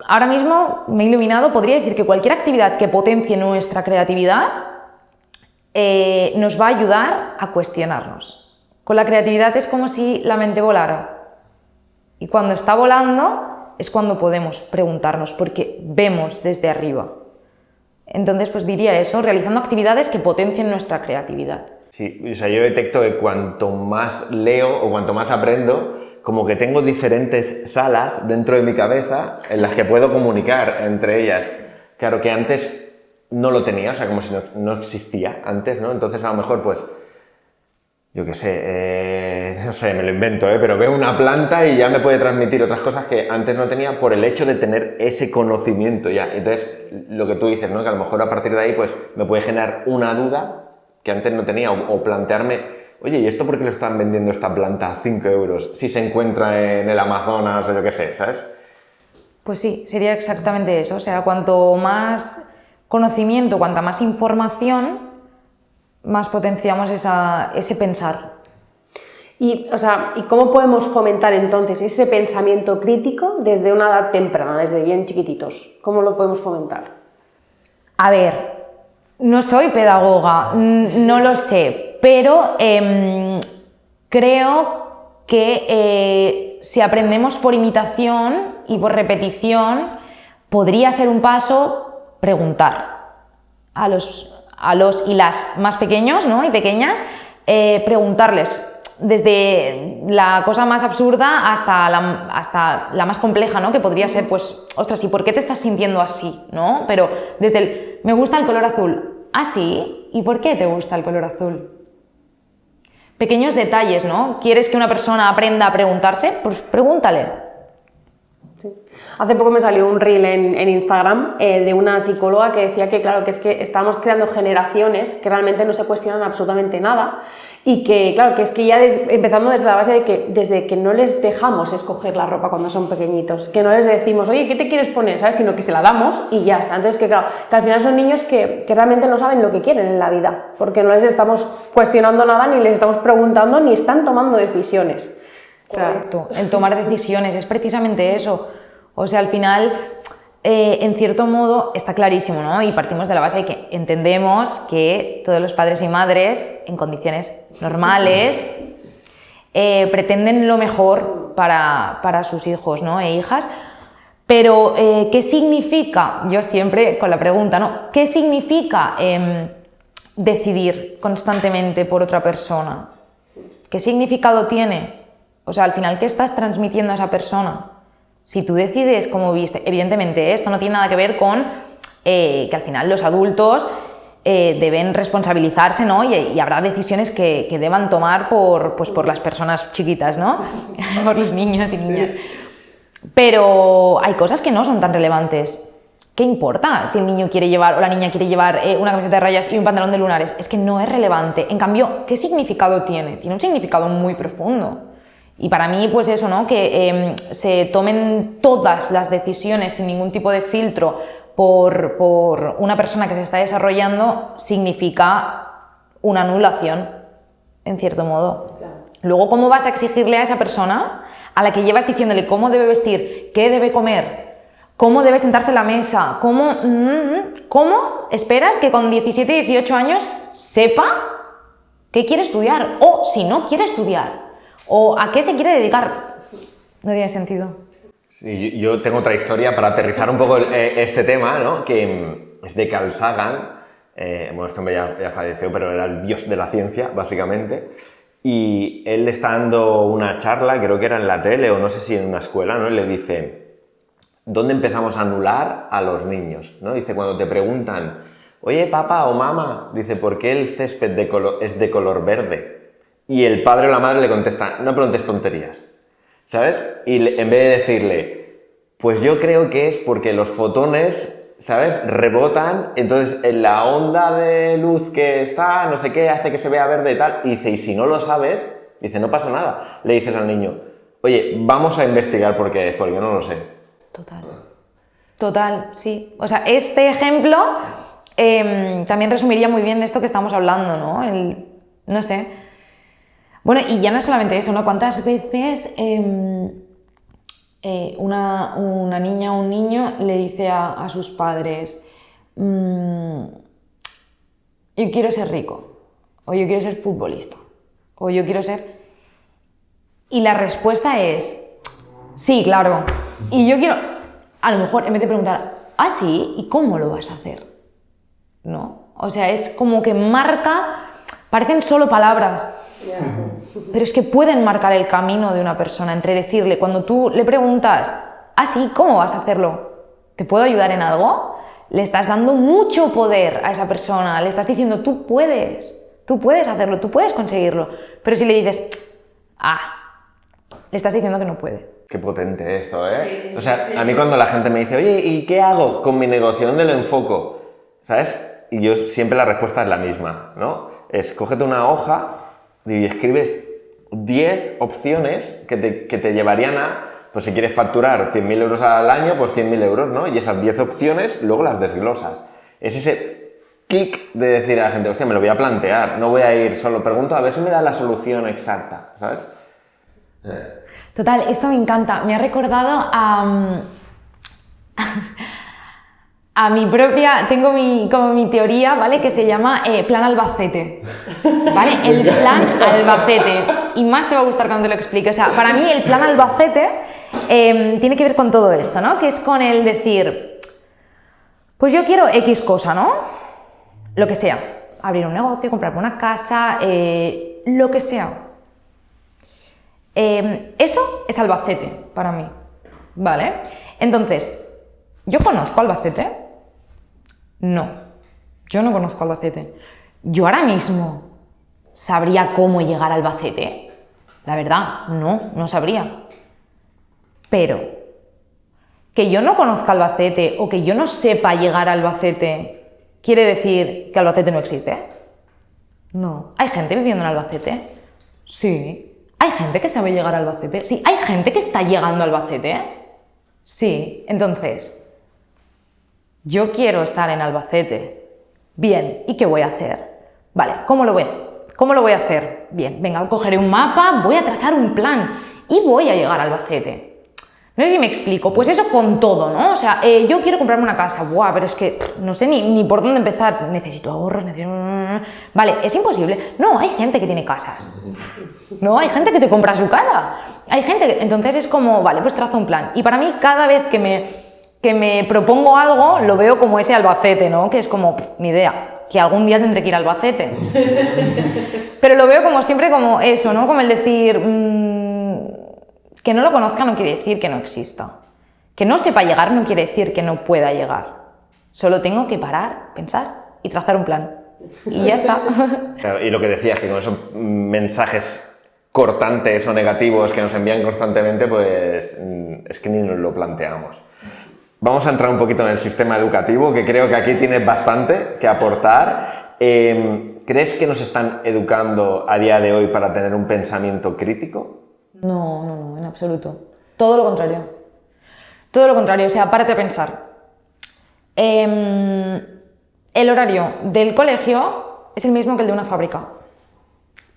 ahora mismo me he iluminado, podría decir que cualquier actividad que potencie nuestra creatividad nos va a ayudar a cuestionarnos. Con la creatividad es como si la mente volara. Y cuando está volando es cuando podemos preguntarnos, porque vemos desde arriba. Entonces, pues diría eso, realizando actividades que potencien nuestra creatividad. Sí, o sea, yo detecto que cuanto más leo o cuanto más aprendo, como que tengo diferentes salas dentro de mi cabeza en las que puedo comunicar entre ellas. Claro que antes no lo tenía, o sea, como si no existía antes, ¿no? Entonces, a lo mejor, pues, yo qué sé, no sé, me lo invento, pero veo una planta y ya me puede transmitir otras cosas que antes no tenía por el hecho de tener ese conocimiento ya. Entonces, lo que tú dices, ¿no? Que a lo mejor a partir de ahí, pues, me puede generar una duda que antes no tenía o plantearme, oye, ¿y esto por qué lo están vendiendo esta planta a 5 euros si se encuentra en el Amazonas o yo qué sé, ¿sabes? Pues sí, sería exactamente eso, o sea, cuanto más conocimiento, cuanta más información, más potenciamos ese pensar. ¿Y cómo podemos fomentar entonces ese pensamiento crítico desde una edad temprana, desde bien chiquititos? ¿Cómo lo podemos fomentar? A ver, no soy pedagoga, no lo sé, pero creo que si aprendemos por imitación y por repetición, podría ser un paso preguntar a a los y las más pequeños, ¿no? Y pequeñas, preguntarles desde la cosa más absurda hasta la más compleja, ¿no? Que podría ser, pues, ostras, ¿y por qué te estás sintiendo así? ¿No? Pero desde el, me gusta el color azul. ¿Ah, sí? ¿Y por qué te gusta el color azul? Pequeños detalles, ¿no? ¿Quieres que una persona aprenda a preguntarse? Pues pregúntale. Sí. Hace poco me salió un reel en Instagram de una psicóloga que decía que, claro, que es que estamos creando generaciones que realmente no se cuestionan absolutamente nada y que, claro, que es que ya empezando desde la base de que desde que no les dejamos escoger la ropa cuando son pequeñitos, que no les decimos, oye, ¿qué te quieres poner? ¿Sabes? Sino que se la damos y ya está. Entonces, que claro, que al final son niños que realmente no saben lo que quieren en la vida, porque no les estamos cuestionando nada, ni les estamos preguntando, ni están tomando decisiones. Correcto, el tomar decisiones, es precisamente eso. O sea, al final, en cierto modo, está clarísimo, ¿no? Y partimos de la base de que entendemos que todos los padres y madres, en condiciones normales, pretenden lo mejor para sus hijos, ¿no? E hijas. Pero, ¿qué significa? Yo siempre con la pregunta, ¿no? ¿Qué significa decidir constantemente por otra persona? ¿Qué significado tiene? O sea, al final, ¿qué estás transmitiendo a esa persona? Si tú decides cómo viste, evidentemente esto no tiene nada que ver con que al final los adultos deben responsabilizarse, ¿no? Y habrá decisiones que deban tomar por las personas chiquitas, ¿no? Por los niños y niñas. Pero hay cosas que no son tan relevantes. ¿Qué importa si el niño quiere llevar o la niña quiere llevar una camiseta de rayas y un pantalón de lunares? Es que no es relevante. En cambio, ¿qué significado tiene? Tiene un significado muy profundo. Y para mí, pues eso, ¿no? Que se tomen todas las decisiones sin ningún tipo de filtro por una persona que se está desarrollando significa una anulación, en cierto modo. Claro. Luego, ¿cómo vas a exigirle a esa persona a la que llevas diciéndole cómo debe vestir, qué debe comer, cómo debe sentarse en la mesa, cómo esperas que con 17, 18 años sepa qué quiere estudiar o si no quiere estudiar? ¿O a qué se quiere dedicar? No tiene sentido. Sí, yo tengo otra historia para aterrizar un poco este tema, ¿no? Que es de Carl Sagan. Bueno, este hombre ya falleció, pero era el dios de la ciencia, básicamente. Y él está dando una charla, creo que era en la tele o no sé si en una escuela, ¿no? Y le dice, ¿dónde empezamos a anular a los niños? ¿No? Dice, cuando te preguntan, oye, papá o mamá, dice, ¿por qué el césped es de color verde? Y el padre o la madre le contesta, no preguntes tonterías, ¿sabes? Y en vez de decirle, pues yo creo que es porque los fotones, ¿sabes? Rebotan, entonces en la onda de luz que está, no sé qué, hace que se vea verde y tal. Y dice, y si no lo sabes, dice, no pasa nada. Le dices al niño, oye, vamos a investigar por qué es, porque yo no lo sé. Total, sí. O sea, este ejemplo también resumiría muy bien esto que estamos hablando, ¿no? No sé. Bueno, y ya no es solamente eso, ¿no? ¿Cuántas veces una niña o un niño le dice a sus padres, yo quiero ser rico, o yo quiero ser futbolista, o yo quiero ser... Y la respuesta es, sí, claro, y yo quiero... A lo mejor, en vez de preguntar, ¿ah, sí? ¿Y cómo lo vas a hacer? ¿No? O sea, es como que marca... Parecen solo palabras. Pero es que pueden marcar el camino de una persona entre decirle, cuando tú le preguntas, ¿ah, sí? ¿Cómo vas a hacerlo? ¿Te puedo ayudar en algo? Le estás dando mucho poder a esa persona, le estás diciendo, tú puedes hacerlo, tú puedes conseguirlo. Pero si le dices, le estás diciendo que no puede. Qué potente esto, ¿eh? Sí, o sea, sí. A mí cuando la gente me dice, oye, ¿y qué hago con mi negocio? ¿Dónde lo enfoco? ¿Sabes? Y yo siempre la respuesta es la misma, ¿no? Es, cógete una hoja y escribes 10 opciones que te llevarían a, pues si quieres facturar 100.000 euros al año, pues 100.000 euros, ¿no? Y esas 10 opciones luego las desglosas. Es ese clic de decir a la gente, hostia, me lo voy a plantear, no voy a ir solo, pregunto a ver si me da la solución exacta, ¿sabes? Total, esto me encanta. Me ha recordado a mi propia, tengo como mi teoría, ¿vale? Que se llama Plan Albacete, ¿vale? El Plan Albacete. Y más te va a gustar cuando te lo explique. O sea, para mí el Plan Albacete tiene que ver con todo esto, ¿no? Que es con el decir, pues yo quiero X cosa, ¿no? lo que sea, abrir un negocio, comprarme una casa, lo que sea. Eso es Albacete para mí, ¿vale? Entonces, ¿yo conozco Albacete? No, yo no conozco Albacete. Yo ahora mismo sabría cómo llegar a Albacete. La verdad, no sabría. Pero que yo no conozca Albacete o que yo no sepa llegar a Albacete, ¿quiere decir que Albacete no existe? No. ¿Hay gente viviendo en Albacete? Sí. ¿Hay gente que sabe llegar a Albacete? Sí. ¿Hay gente que está llegando a Albacete? Sí. Entonces, yo quiero estar en Albacete. Bien, ¿y qué voy a hacer? Vale, ¿cómo lo voy a hacer? Bien, venga, cogeré un mapa, voy a trazar un plan y voy a llegar a Albacete. No sé si me explico, pues eso con todo, ¿no? O sea, yo quiero comprarme una casa, ¡buah! Pero es que no sé ni por dónde empezar, necesito ahorros, Vale, ¿es imposible? No, hay gente que tiene casas. No, hay gente que se compra su casa. Hay gente que... Entonces es como, vale, pues trazo un plan. Y para mí, cada vez que me propongo algo, lo veo como ese Albacete, ¿no? Que es como, ni idea, que algún día tendré que ir a Albacete. Pero lo veo como siempre como eso, ¿no? Como el decir... que no lo conozca no quiere decir que no exista. Que no sepa llegar no quiere decir que no pueda llegar. Solo tengo que parar, pensar y trazar un plan. Y ya está. Y lo que decías, que con esos mensajes cortantes o negativos que nos envían constantemente, pues es que ni nos lo planteamos. Vamos a entrar un poquito en el sistema educativo, que creo que aquí tienes bastante que aportar. ¿Crees que nos están educando a día de hoy para tener un pensamiento crítico? No, en absoluto. Todo lo contrario. Todo lo contrario, o sea, párate a pensar. El horario del colegio es el mismo que el de una fábrica.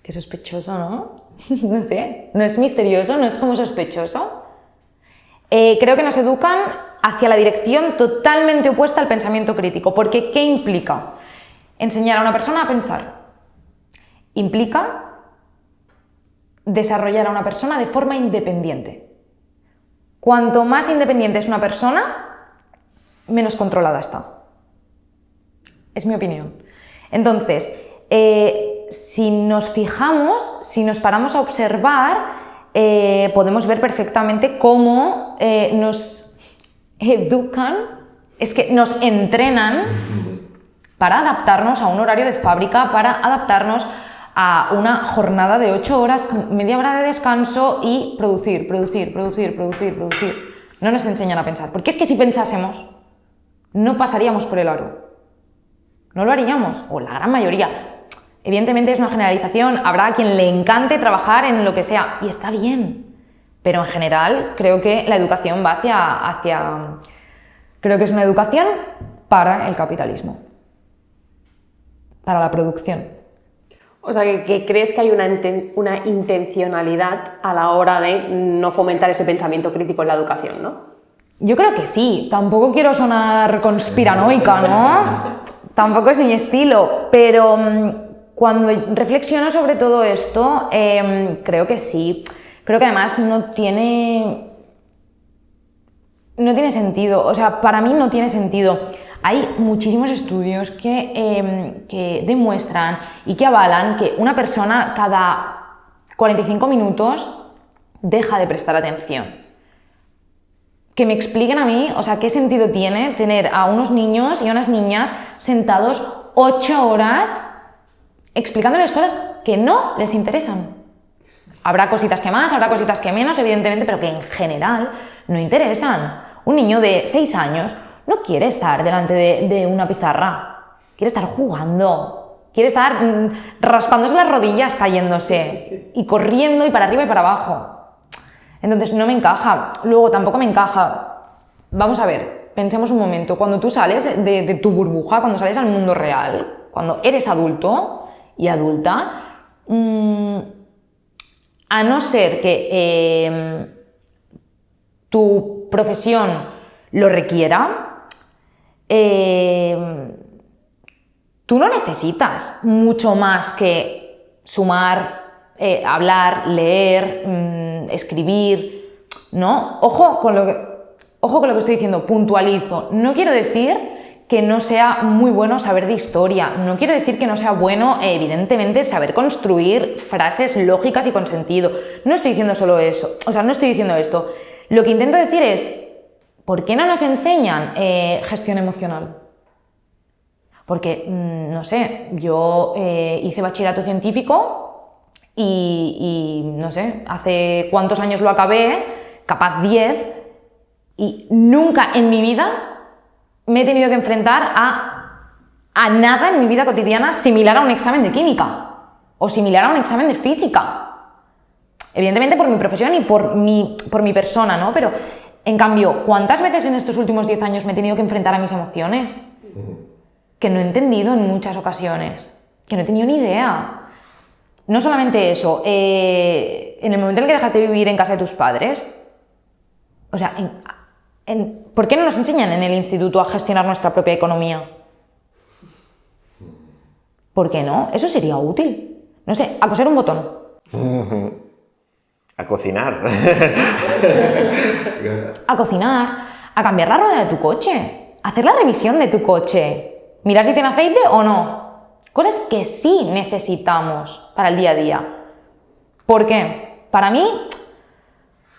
Qué sospechoso, ¿no? No sé, ¿no es misterioso? ¿No es como sospechoso? Creo que nos educan hacia la dirección totalmente opuesta al pensamiento crítico. Porque, ¿qué implica? Enseñar a una persona a pensar. Implica desarrollar a una persona de forma independiente. Cuanto más independiente es una persona, menos controlada está. Es mi opinión. Entonces, si nos fijamos, si nos paramos a observar, podemos ver perfectamente cómo nos educan, es que nos entrenan para adaptarnos a un horario de fábrica, para adaptarnos a una jornada de 8 horas, media hora de descanso y producir. No nos enseñan a pensar. Porque es que si pensásemos, no pasaríamos por el aro. No lo haríamos, o la gran mayoría. Evidentemente es una generalización, habrá a quien le encante trabajar en lo que sea, y está bien. Pero en general creo que la educación va hacia... Creo que es una educación para el capitalismo. Para la producción. O sea, que crees que hay una intencionalidad a la hora de no fomentar ese pensamiento crítico en la educación, ¿no? Yo creo que sí. Tampoco quiero sonar conspiranoica, ¿no? Tampoco es mi estilo, pero cuando reflexiono sobre todo esto, creo que sí. Creo que además no tiene sentido. O sea, para mí no tiene sentido. Hay muchísimos estudios que demuestran y que avalan que una persona cada 45 minutos deja de prestar atención. Que me expliquen a mí, o sea, qué sentido tiene tener a unos niños y a unas niñas sentados 8 horas explicándoles cosas que no les interesan. Habrá cositas que más, habrá cositas que menos, evidentemente, pero que en general no interesan. Un niño de 6 años no quiere estar delante de una pizarra, quiere estar jugando, quiere estar raspándose las rodillas, cayéndose y corriendo y para arriba y para abajo. Entonces no me encaja. Luego tampoco me encaja. Vamos a ver, pensemos un momento, cuando tú sales de tu burbuja, cuando sales al mundo real, cuando eres adulto y adulta, a no ser que tu profesión lo requiera, tú no necesitas mucho más que sumar, hablar, leer, escribir, ¿no? Ojo con lo que estoy diciendo, puntualizo. No quiero decir que no sea muy bueno saber de historia. No quiero decir que no sea bueno, evidentemente, saber construir frases lógicas y con sentido. No estoy diciendo solo eso, o sea, no estoy diciendo esto. Lo que intento decir es, ¿por qué no nos enseñan gestión emocional? Porque, no sé, yo hice bachillerato científico y, no sé, hace cuántos años lo acabé, capaz 10, y nunca en mi vida me he tenido que enfrentar a nada en mi vida cotidiana similar a un examen de química o similar a un examen de física. Evidentemente por mi profesión y por mi persona, ¿no? Pero, en cambio, ¿cuántas veces en estos últimos 10 años me he tenido que enfrentar a mis emociones? Que no he entendido en muchas ocasiones, que no he tenido ni idea. No solamente eso, en el momento en el que dejaste de vivir en casa de tus padres, o sea, ¿por qué no nos enseñan en el instituto a gestionar nuestra propia economía? ¿Por qué no? Eso sería útil. No sé, a coser un botón. A cocinar. A cocinar, a cambiar la rueda de tu coche, a hacer la revisión de tu coche, mirar si tiene aceite o no. Cosas que sí necesitamos para el día a día. ¿Por qué? Para mí,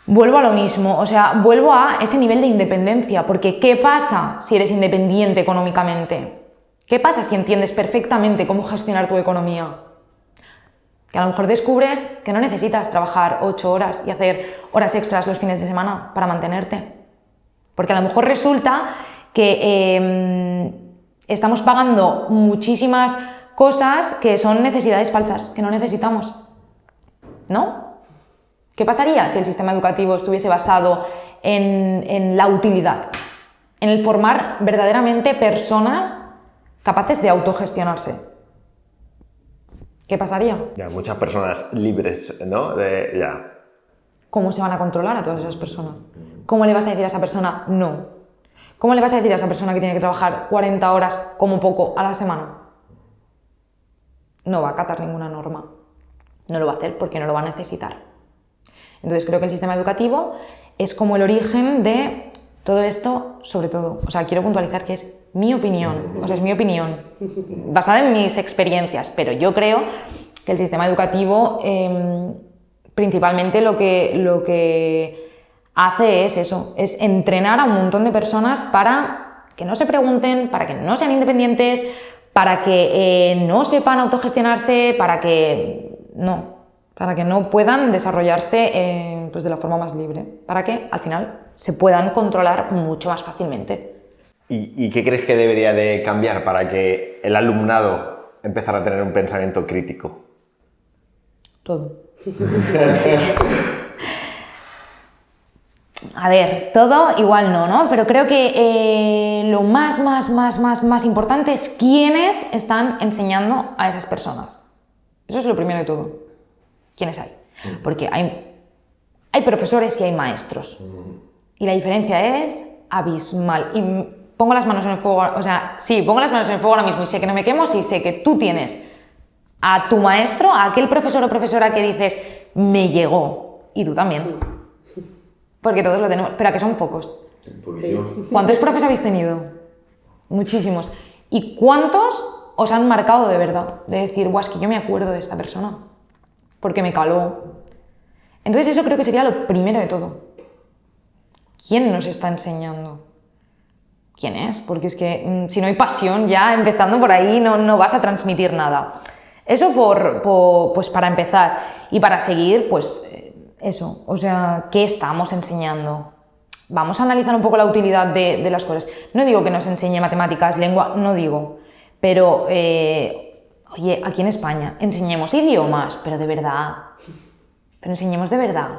vuelvo a lo mismo, o sea, vuelvo a ese nivel de independencia, porque ¿qué pasa si eres independiente económicamente? ¿Qué pasa si entiendes perfectamente cómo gestionar tu economía? Que a lo mejor descubres que no necesitas trabajar 8 horas y hacer horas extras los fines de semana para mantenerte. Porque a lo mejor resulta que estamos pagando muchísimas cosas que son necesidades falsas, que no necesitamos. ¿No? ¿Qué pasaría si el sistema educativo estuviese basado en la utilidad? En el formar verdaderamente personas capaces de autogestionarse. ¿Qué pasaría? Ya, muchas personas libres, ¿no? Ya. ¿Cómo se van a controlar a todas esas personas? ¿Cómo le vas a decir a esa persona no? ¿Cómo le vas a decir a esa persona que tiene que trabajar 40 horas como poco a la semana? No va a acatar ninguna norma. No lo va a hacer porque no lo va a necesitar. Entonces creo que el sistema educativo es como el origen de todo esto, sobre todo. O sea, quiero puntualizar que es mi opinión, o sea, es mi opinión, basada en mis experiencias, pero yo creo que el sistema educativo principalmente lo que hace es eso, es entrenar a un montón de personas para que no se pregunten, para que no sean independientes, para que no sepan autogestionarse, para que no puedan desarrollarse pues de la forma más libre, para que al final se puedan controlar mucho más fácilmente. ¿Y qué crees que debería de cambiar para que el alumnado empezara a tener un pensamiento crítico? Todo. A ver, todo igual no, pero creo que lo más importante es quiénes están enseñando a esas personas. Eso es lo primero de todo. ¿Quiénes hay? Porque hay profesores y hay maestros. Y la diferencia es abismal. Y pongo las manos en el fuego, o sea, sí, pongo las manos en el fuego ahora mismo y sé que no me quemo si sé que tú tienes a tu maestro, a aquel profesor o profesora que dices, me llegó, y tú también. Porque todos lo tenemos, pero ¿a que son pocos? Sí. ¿Cuántos profes habéis tenido? Muchísimos. ¿Y cuántos os han marcado de verdad? De decir, guau, es que yo me acuerdo de esta persona, porque me caló. Entonces eso creo que sería lo primero de todo. ¿Quién nos está enseñando? ¿Quién es? Porque es que si no hay pasión, ya empezando por ahí no vas a transmitir nada. Eso pues para empezar. Y para seguir, pues eso. O sea, ¿qué estamos enseñando? Vamos a analizar un poco la utilidad de las cosas. No digo que nos enseñe matemáticas, lengua, no digo. Pero, oye, aquí en España, enseñemos idiomas, pero de verdad. Pero enseñemos de verdad.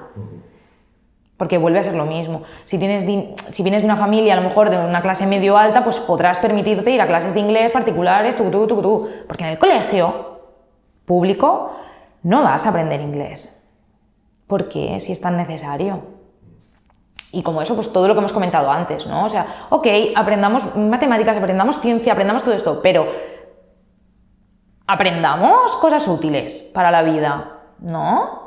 Porque vuelve a ser lo mismo. Si vienes de una familia, a lo mejor de una clase medio alta, pues podrás permitirte ir a clases de inglés particulares, porque en el colegio público no vas a aprender inglés. ¿Por qué? Si es tan necesario. Y como eso, pues todo lo que hemos comentado antes, ¿no? O sea, ok, aprendamos matemáticas, aprendamos ciencia, aprendamos todo esto, pero aprendamos cosas útiles para la vida, ¿no?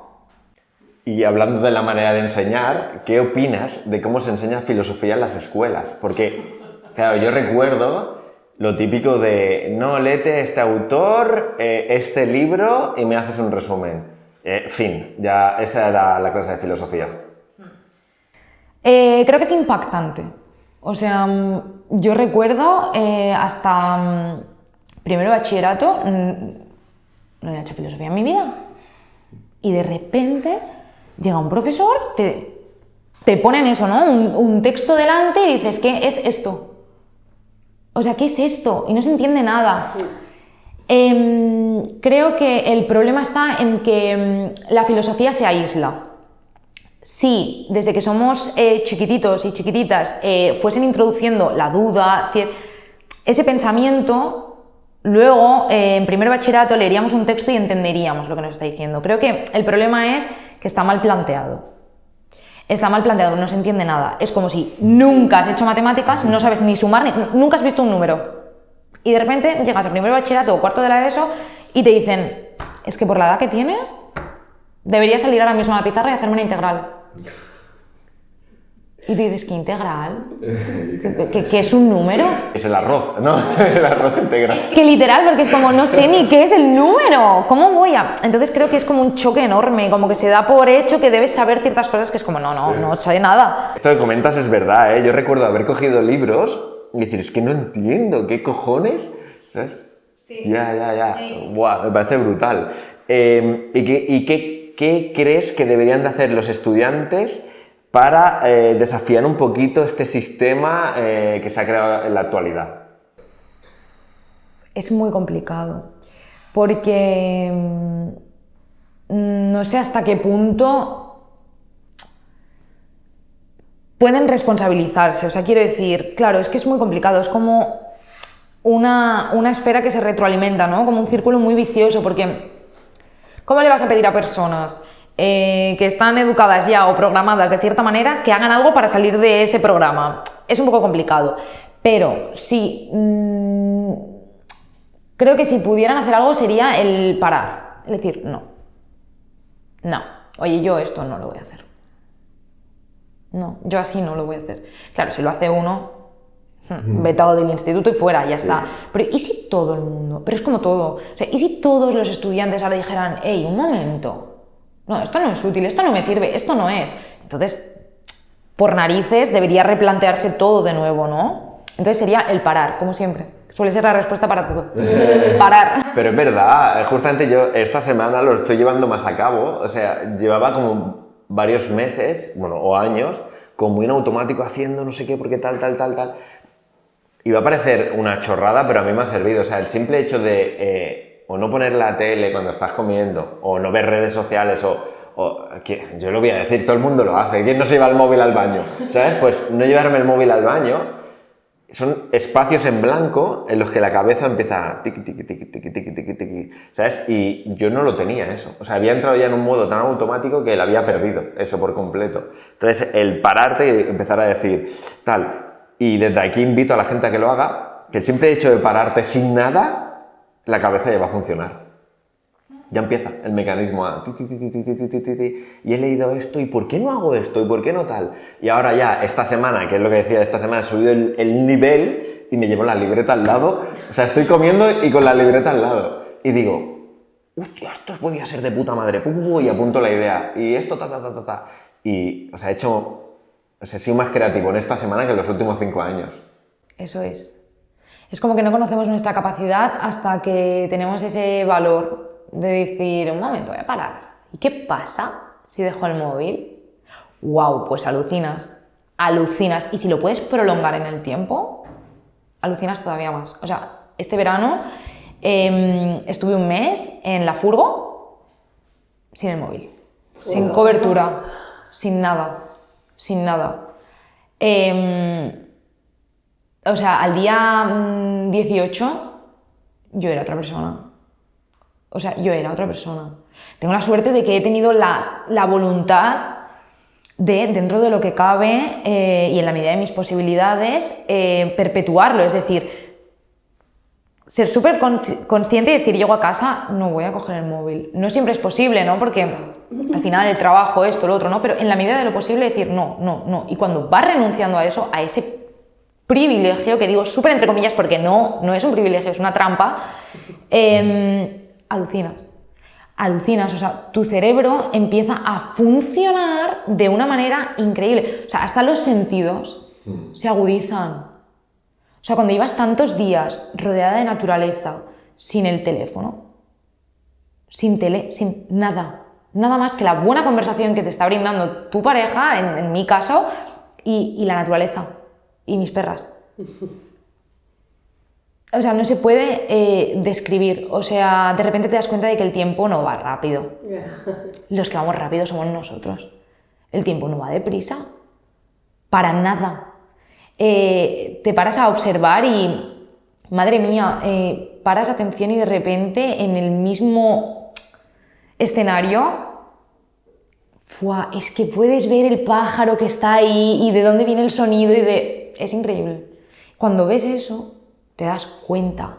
Y hablando de la manera de enseñar, ¿qué opinas de cómo se enseña filosofía en las escuelas? Porque, claro, yo recuerdo Lo típico de, no, léete este autor, este libro y me haces un resumen. Fin, ya esa era la clase de filosofía. Creo que es impactante. O sea, yo recuerdo hasta primero de bachillerato, no había hecho filosofía en mi vida. Y de repente llega un profesor, te ponen eso, ¿no? Un texto delante y dices, ¿qué es esto? O sea, ¿qué es esto? Y no se entiende nada. Creo que el problema está en que la filosofía se aísla. Si desde que somos chiquititos y chiquititas fuesen introduciendo la duda, ese pensamiento, luego en primer bachillerato leeríamos un texto y entenderíamos lo que nos está diciendo. Creo que el problema es que está mal planteado. Está mal planteado, no se entiende nada. Es como si nunca has hecho matemáticas, no sabes ni sumar, nunca has visto un número. Y de repente llegas a primero bachillerato o cuarto de la ESO y te dicen, es que por la edad que tienes, deberías salir ahora mismo a la pizarra y hacerme una integral. Y tú dices, ¿qué integral? ¿Qué es un número? Es el arroz, ¿no? El arroz integral. Es que literal, porque es como, no sé ni qué es el número. ¿Cómo voy a...? Entonces creo que es como un choque enorme, como que se da por hecho que debes saber ciertas cosas que es como, no sé nada. Esto que comentas es verdad, ¿eh? Yo recuerdo haber cogido libros y decir, es que no entiendo, ¿qué cojones? ¿Sabes? Sí. Ya. Buah, me parece brutal. ¿Y qué crees que deberían de hacer los estudiantes para desafiar un poquito este sistema que se ha creado en la actualidad? Es muy complicado, porque no sé hasta qué punto pueden responsabilizarse. O sea, quiero decir, claro, es que es muy complicado, es como una esfera que se retroalimenta, ¿no? Como un círculo muy vicioso, porque ¿cómo le vas a pedir a personas que están educadas ya o programadas de cierta manera que hagan algo para salir de ese programa? Es un poco complicado, pero sí, creo que si pudieran hacer algo sería el parar, es decir, no, oye, yo esto no lo voy a hacer, no, yo así no lo voy a hacer. Claro, si lo hace uno, vetado del instituto y fuera, ya está. Pero ¿y si todo el mundo? Pero es como todo, o sea, ¿y si todos los estudiantes ahora dijeran, hey, un momento, no, esto no es útil, esto no me sirve, esto no es? Entonces, por narices, debería replantearse todo de nuevo, ¿no? Entonces sería el parar, como siempre. Suele ser la respuesta para todo. Parar. Pero es verdad, justamente yo esta semana lo estoy llevando más a cabo. O sea, llevaba como varios meses, bueno, o años, como muy en automático haciendo no sé qué, porque tal. Y va a parecer una chorrada, pero a mí me ha servido. O sea, el simple hecho de o no poner la tele cuando estás comiendo, o no ver redes sociales, yo lo voy a decir, todo el mundo lo hace. ¿Quién no se lleva el móvil al baño? ¿Sabes? Pues no llevarme el móvil al baño son espacios en blanco en los que la cabeza empieza tiqui, tiqui, tiqui, tiqui, tiqui, tiqui, tiqui, ¿sabes? Y yo no lo tenía eso. O sea, había entrado ya en un modo tan automático que lo había perdido, eso por completo. Entonces, el pararte y empezar a decir tal. Y desde aquí invito a la gente a que lo haga, que el simple hecho de pararte sin nada, la cabeza ya va a funcionar. Ya empieza el mecanismo a y he leído esto, ¿y por qué no hago esto? ¿Y por qué no tal? Y ahora ya, esta semana, que es lo que decía, esta semana he subido el nivel y me llevo la libreta al lado. O sea, estoy comiendo y con la libreta al lado. Y digo, hostia, esto podía ser de puta madre. Y apunto la idea. Y esto, Y, o sea, he sido más creativo en esta semana que en los últimos 5 años. Eso es. Es como que no conocemos nuestra capacidad hasta que tenemos ese valor de decir, un momento, voy a parar. ¿Y qué pasa si dejo el móvil? ¡Wow! Pues alucinas. Y si lo puedes prolongar en el tiempo, alucinas todavía más. O sea, este verano estuve un mes en la furgo sin el móvil, sin cobertura, sin nada. O sea, al día 18 yo era otra persona. Tengo la suerte de que he tenido la voluntad de, dentro de lo que cabe y en la medida de mis posibilidades, perpetuarlo. Es decir, ser súper consciente y decir, llego a casa, no voy a coger el móvil. No siempre es posible, ¿no? Porque al final el trabajo, esto, lo otro, ¿no? Pero en la medida de lo posible decir, no. Y cuando vas renunciando a eso, a ese privilegio, que digo súper entre comillas porque no es un privilegio, es una trampa, alucinas, o sea, tu cerebro empieza a funcionar de una manera increíble, o sea, hasta los sentidos se agudizan. O sea, cuando llevas tantos días rodeada de naturaleza, sin el teléfono, sin tele, sin nada más que la buena conversación que te está brindando tu pareja, en mi caso, y la naturaleza, y mis perras. O sea, no se puede describir. O sea, de repente te das cuenta de que el tiempo no va rápido. Los que vamos rápido somos nosotros. El tiempo no va deprisa. Para nada. Te paras a observar y, madre mía, paras atención y de repente en el mismo escenario, es que puedes ver el pájaro que está ahí y de dónde viene el sonido es increíble. Cuando ves eso, te das cuenta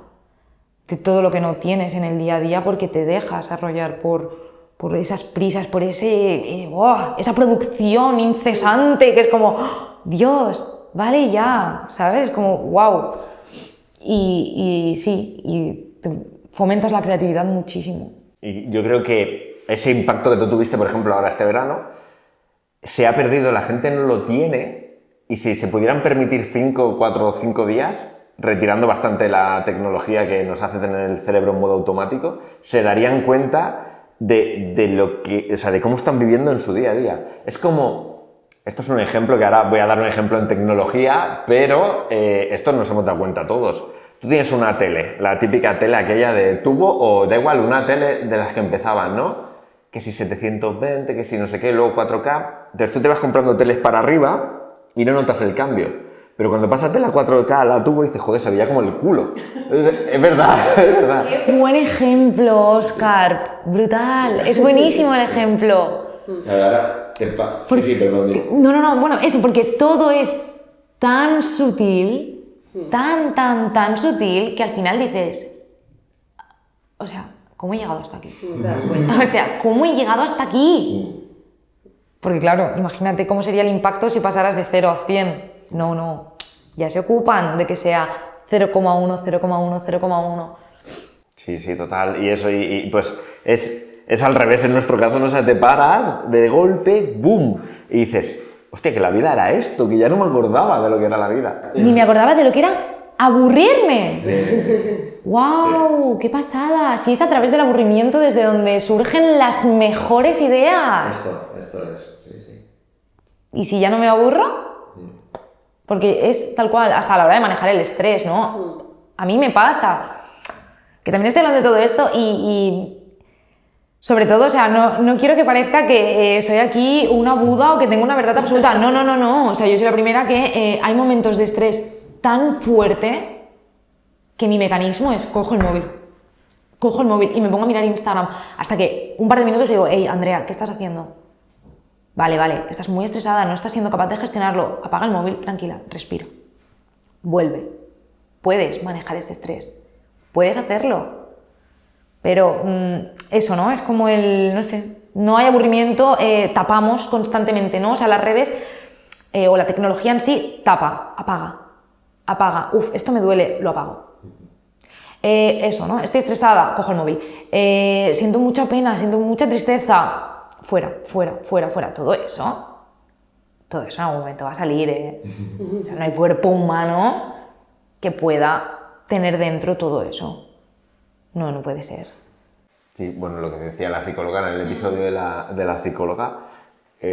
de todo lo que no tienes en el día a día porque te dejas arrollar por esas prisas, por esa producción incesante que es como, ¡oh, Dios! Vale ya, ¿sabes? Como, wow. Y sí, y te fomentas la creatividad muchísimo. Y yo creo que ese impacto que tú tuviste, por ejemplo, ahora este verano, se ha perdido, la gente no lo tiene, y si se pudieran permitir 4 o 5 días, retirando bastante la tecnología que nos hace tener el cerebro en modo automático, se darían cuenta de lo que, o sea, de cómo están viviendo en su día a día. Es como... Esto es un ejemplo que ahora voy a dar un ejemplo en tecnología, pero esto nos hemos dado cuenta todos. Tú tienes una tele, la típica tele aquella de tubo o da igual, una tele de las que empezaban, ¿no? Que si 720, que si no sé qué, luego 4K. Entonces tú te vas comprando teles para arriba y no notas el cambio. Pero cuando pasas de la 4K a la tubo dices, joder, se veía como el culo. Es verdad, es verdad. Qué buen ejemplo, Óscar. Brutal. Es buenísimo el ejemplo. Ahora, sí, perdón. No, bueno, eso, porque todo es tan sutil, tan sutil, que al final dices, o sea, ¿cómo he llegado hasta aquí? O sea, ¿cómo he llegado hasta aquí? Porque claro, imagínate cómo sería el impacto si pasaras de 0 a 100. No, ya se ocupan de que sea 0,1, 0,1, 0,1. Sí, total, y eso, y pues es al revés en nuestro caso, no sé, te paras de golpe, ¡boom! Y dices, hostia, que la vida era esto, que ya no me acordaba de lo que era la vida. Ni me acordaba de lo que era aburrirme. ¡Wow! ¡Qué pasada! Si es a través del aburrimiento desde donde surgen las mejores ideas. Esto es, sí. ¿Y si ya no me aburro? Porque es tal cual, hasta a la hora de manejar el estrés, ¿no? A mí me pasa. Que también estoy hablando de todo esto y sobre todo, o sea, no quiero que parezca que soy aquí una Buda o que tengo una verdad absoluta. No. O sea, yo soy la primera que hay momentos de estrés tan fuerte que mi mecanismo es cojo el móvil y me pongo a mirar Instagram hasta que un par de minutos digo, hey, Andrea, ¿qué estás haciendo? Vale, estás muy estresada, no estás siendo capaz de gestionarlo. Apaga el móvil, tranquila, respira. Vuelve. Puedes manejar ese estrés. Puedes hacerlo. Pero eso, ¿no? Es como no sé, no hay aburrimiento, tapamos constantemente, ¿no? O sea, las redes o la tecnología en sí tapa, apaga. Esto me duele, lo apago. Eso, ¿no? Estoy estresada, cojo el móvil. Siento mucha pena, siento mucha tristeza. Fuera. Todo eso en algún momento va a salir, O sea, no hay cuerpo humano que pueda tener dentro todo eso. No puede ser. Sí, bueno, lo que decía la psicóloga en el episodio de la psicóloga,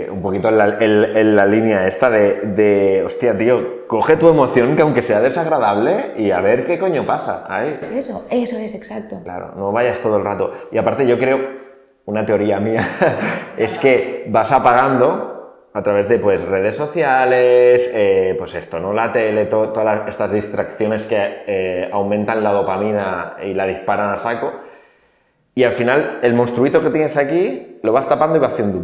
un poquito en la línea esta de, hostia, tío, coge tu emoción que aunque sea desagradable y a ver qué coño pasa ahí. Eso es, exacto. Claro, no vayas todo el rato. Y aparte yo creo, una teoría mía, es que vas apagando a través de pues, redes sociales, pues esto, ¿no? La tele, todas estas distracciones que aumentan la dopamina y la disparan a saco. Y al final, el monstruito que tienes aquí lo vas tapando y va haciendo...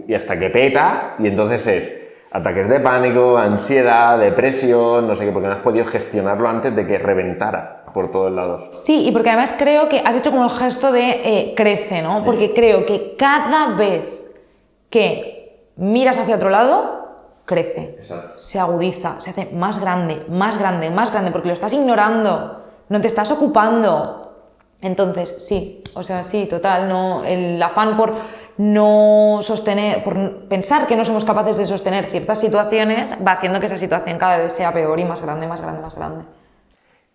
Y hasta que peta, y entonces es ataques de pánico, ansiedad, depresión, no sé qué, porque no has podido gestionarlo antes de que reventara por todos lados. Sí, y porque además creo que has hecho como el gesto de crece, ¿no? Sí. Porque creo que cada vez que miras hacia otro lado, crece, Exacto. se agudiza, se hace más grande, más grande, más grande, porque lo estás ignorando, no te estás ocupando. Entonces, sí, o sea, sí, total, no, el afán por no sostener, por pensar que no somos capaces de sostener ciertas situaciones va haciendo que esa situación cada vez sea peor y más grande, más grande, más grande.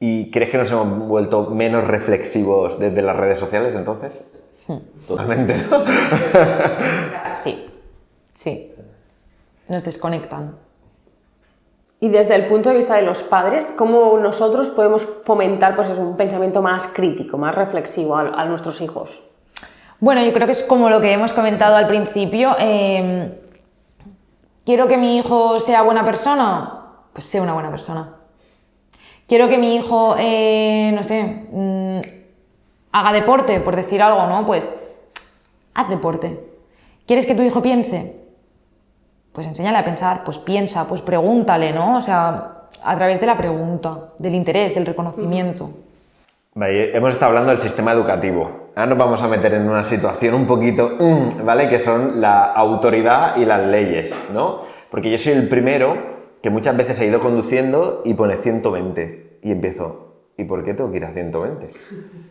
¿Y crees que nos hemos vuelto menos reflexivos desde las redes sociales entonces? Totalmente, ¿no? Sí, sí, nos desconectan. Y desde el punto de vista de los padres, ¿cómo nosotros podemos fomentar pues, un pensamiento más crítico, más reflexivo a nuestros hijos? Bueno, yo creo que es como lo que hemos comentado al principio. ¿Quiero que mi hijo sea buena persona? Pues sea una buena persona. ¿Quiero que mi hijo, no sé, haga deporte, por decir algo, ¿no? Pues haz deporte. ¿Quieres que tu hijo piense? Pues enséñale a pensar, pues piensa, pues pregúntale, ¿no? O sea, a través de la pregunta, del interés, del reconocimiento. Vale, hemos estado hablando del sistema educativo. Ahora nos vamos a meter en una situación un poquito, ¿vale? Que son la autoridad y las leyes, ¿no? Porque yo soy el primero que muchas veces he ido conduciendo y pone 120 y empiezo, ¿y por qué tengo que ir a 120?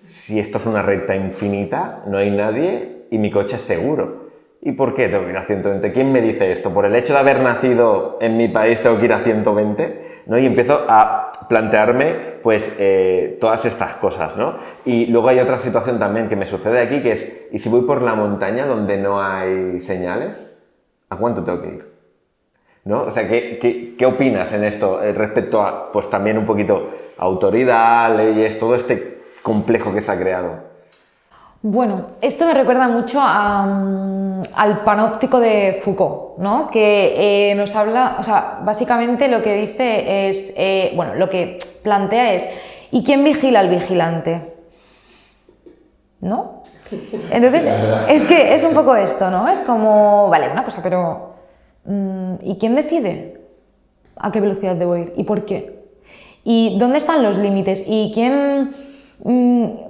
Si esto es una recta infinita, no hay nadie y mi coche es seguro. ¿Y por qué tengo que ir a 120? ¿Quién me dice esto? ¿Por el hecho de haber nacido en mi país tengo que ir a 120? ¿No? Y empiezo a plantearme pues todas estas cosas, ¿no? Y luego hay otra situación también que me sucede aquí, que es, ¿y si voy por la montaña donde no hay señales? ¿A cuánto tengo que ir? ¿No? O sea, ¿qué opinas en esto respecto a, pues también un poquito autoridad, leyes, todo este complejo que se ha creado? Bueno, esto me recuerda mucho al panóptico de Foucault, ¿no? Que nos habla, o sea, básicamente lo que dice es, bueno, lo que plantea es, ¿y quién vigila al vigilante? ¿No? Entonces, es que es un poco esto, ¿no? Es como, vale, una cosa, pero ¿y quién decide a qué velocidad debo ir? ¿Y por qué? ¿Y dónde están los límites? ¿Y quién?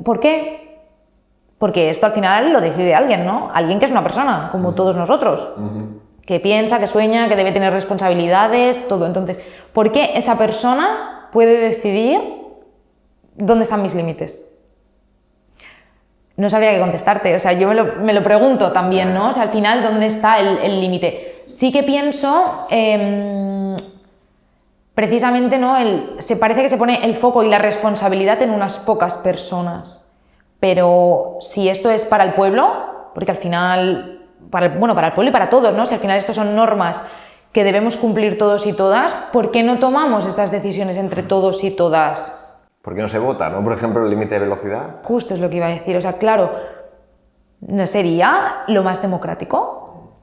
¿Por qué? Porque esto al final lo decide alguien, ¿no? Alguien que es una persona, como todos nosotros, que piensa, que sueña, que debe tener responsabilidades, todo. Entonces, ¿por qué esa persona puede decidir dónde están mis límites? No sabría qué contestarte, o sea, yo me lo pregunto también, ¿no? O sea, al final, ¿dónde está el límite? Sí que pienso, precisamente, ¿no? Se parece que se pone el foco y la responsabilidad en unas pocas personas. Pero si esto es para el pueblo, porque al final, para el pueblo y para todos, ¿no? Si al final esto son normas que debemos cumplir todos y todas, ¿por qué no tomamos estas decisiones entre todos y todas? ¿Por qué no se vota, no? Por ejemplo, el límite de velocidad. Justo es lo que iba a decir. O sea, claro, ¿no sería lo más democrático?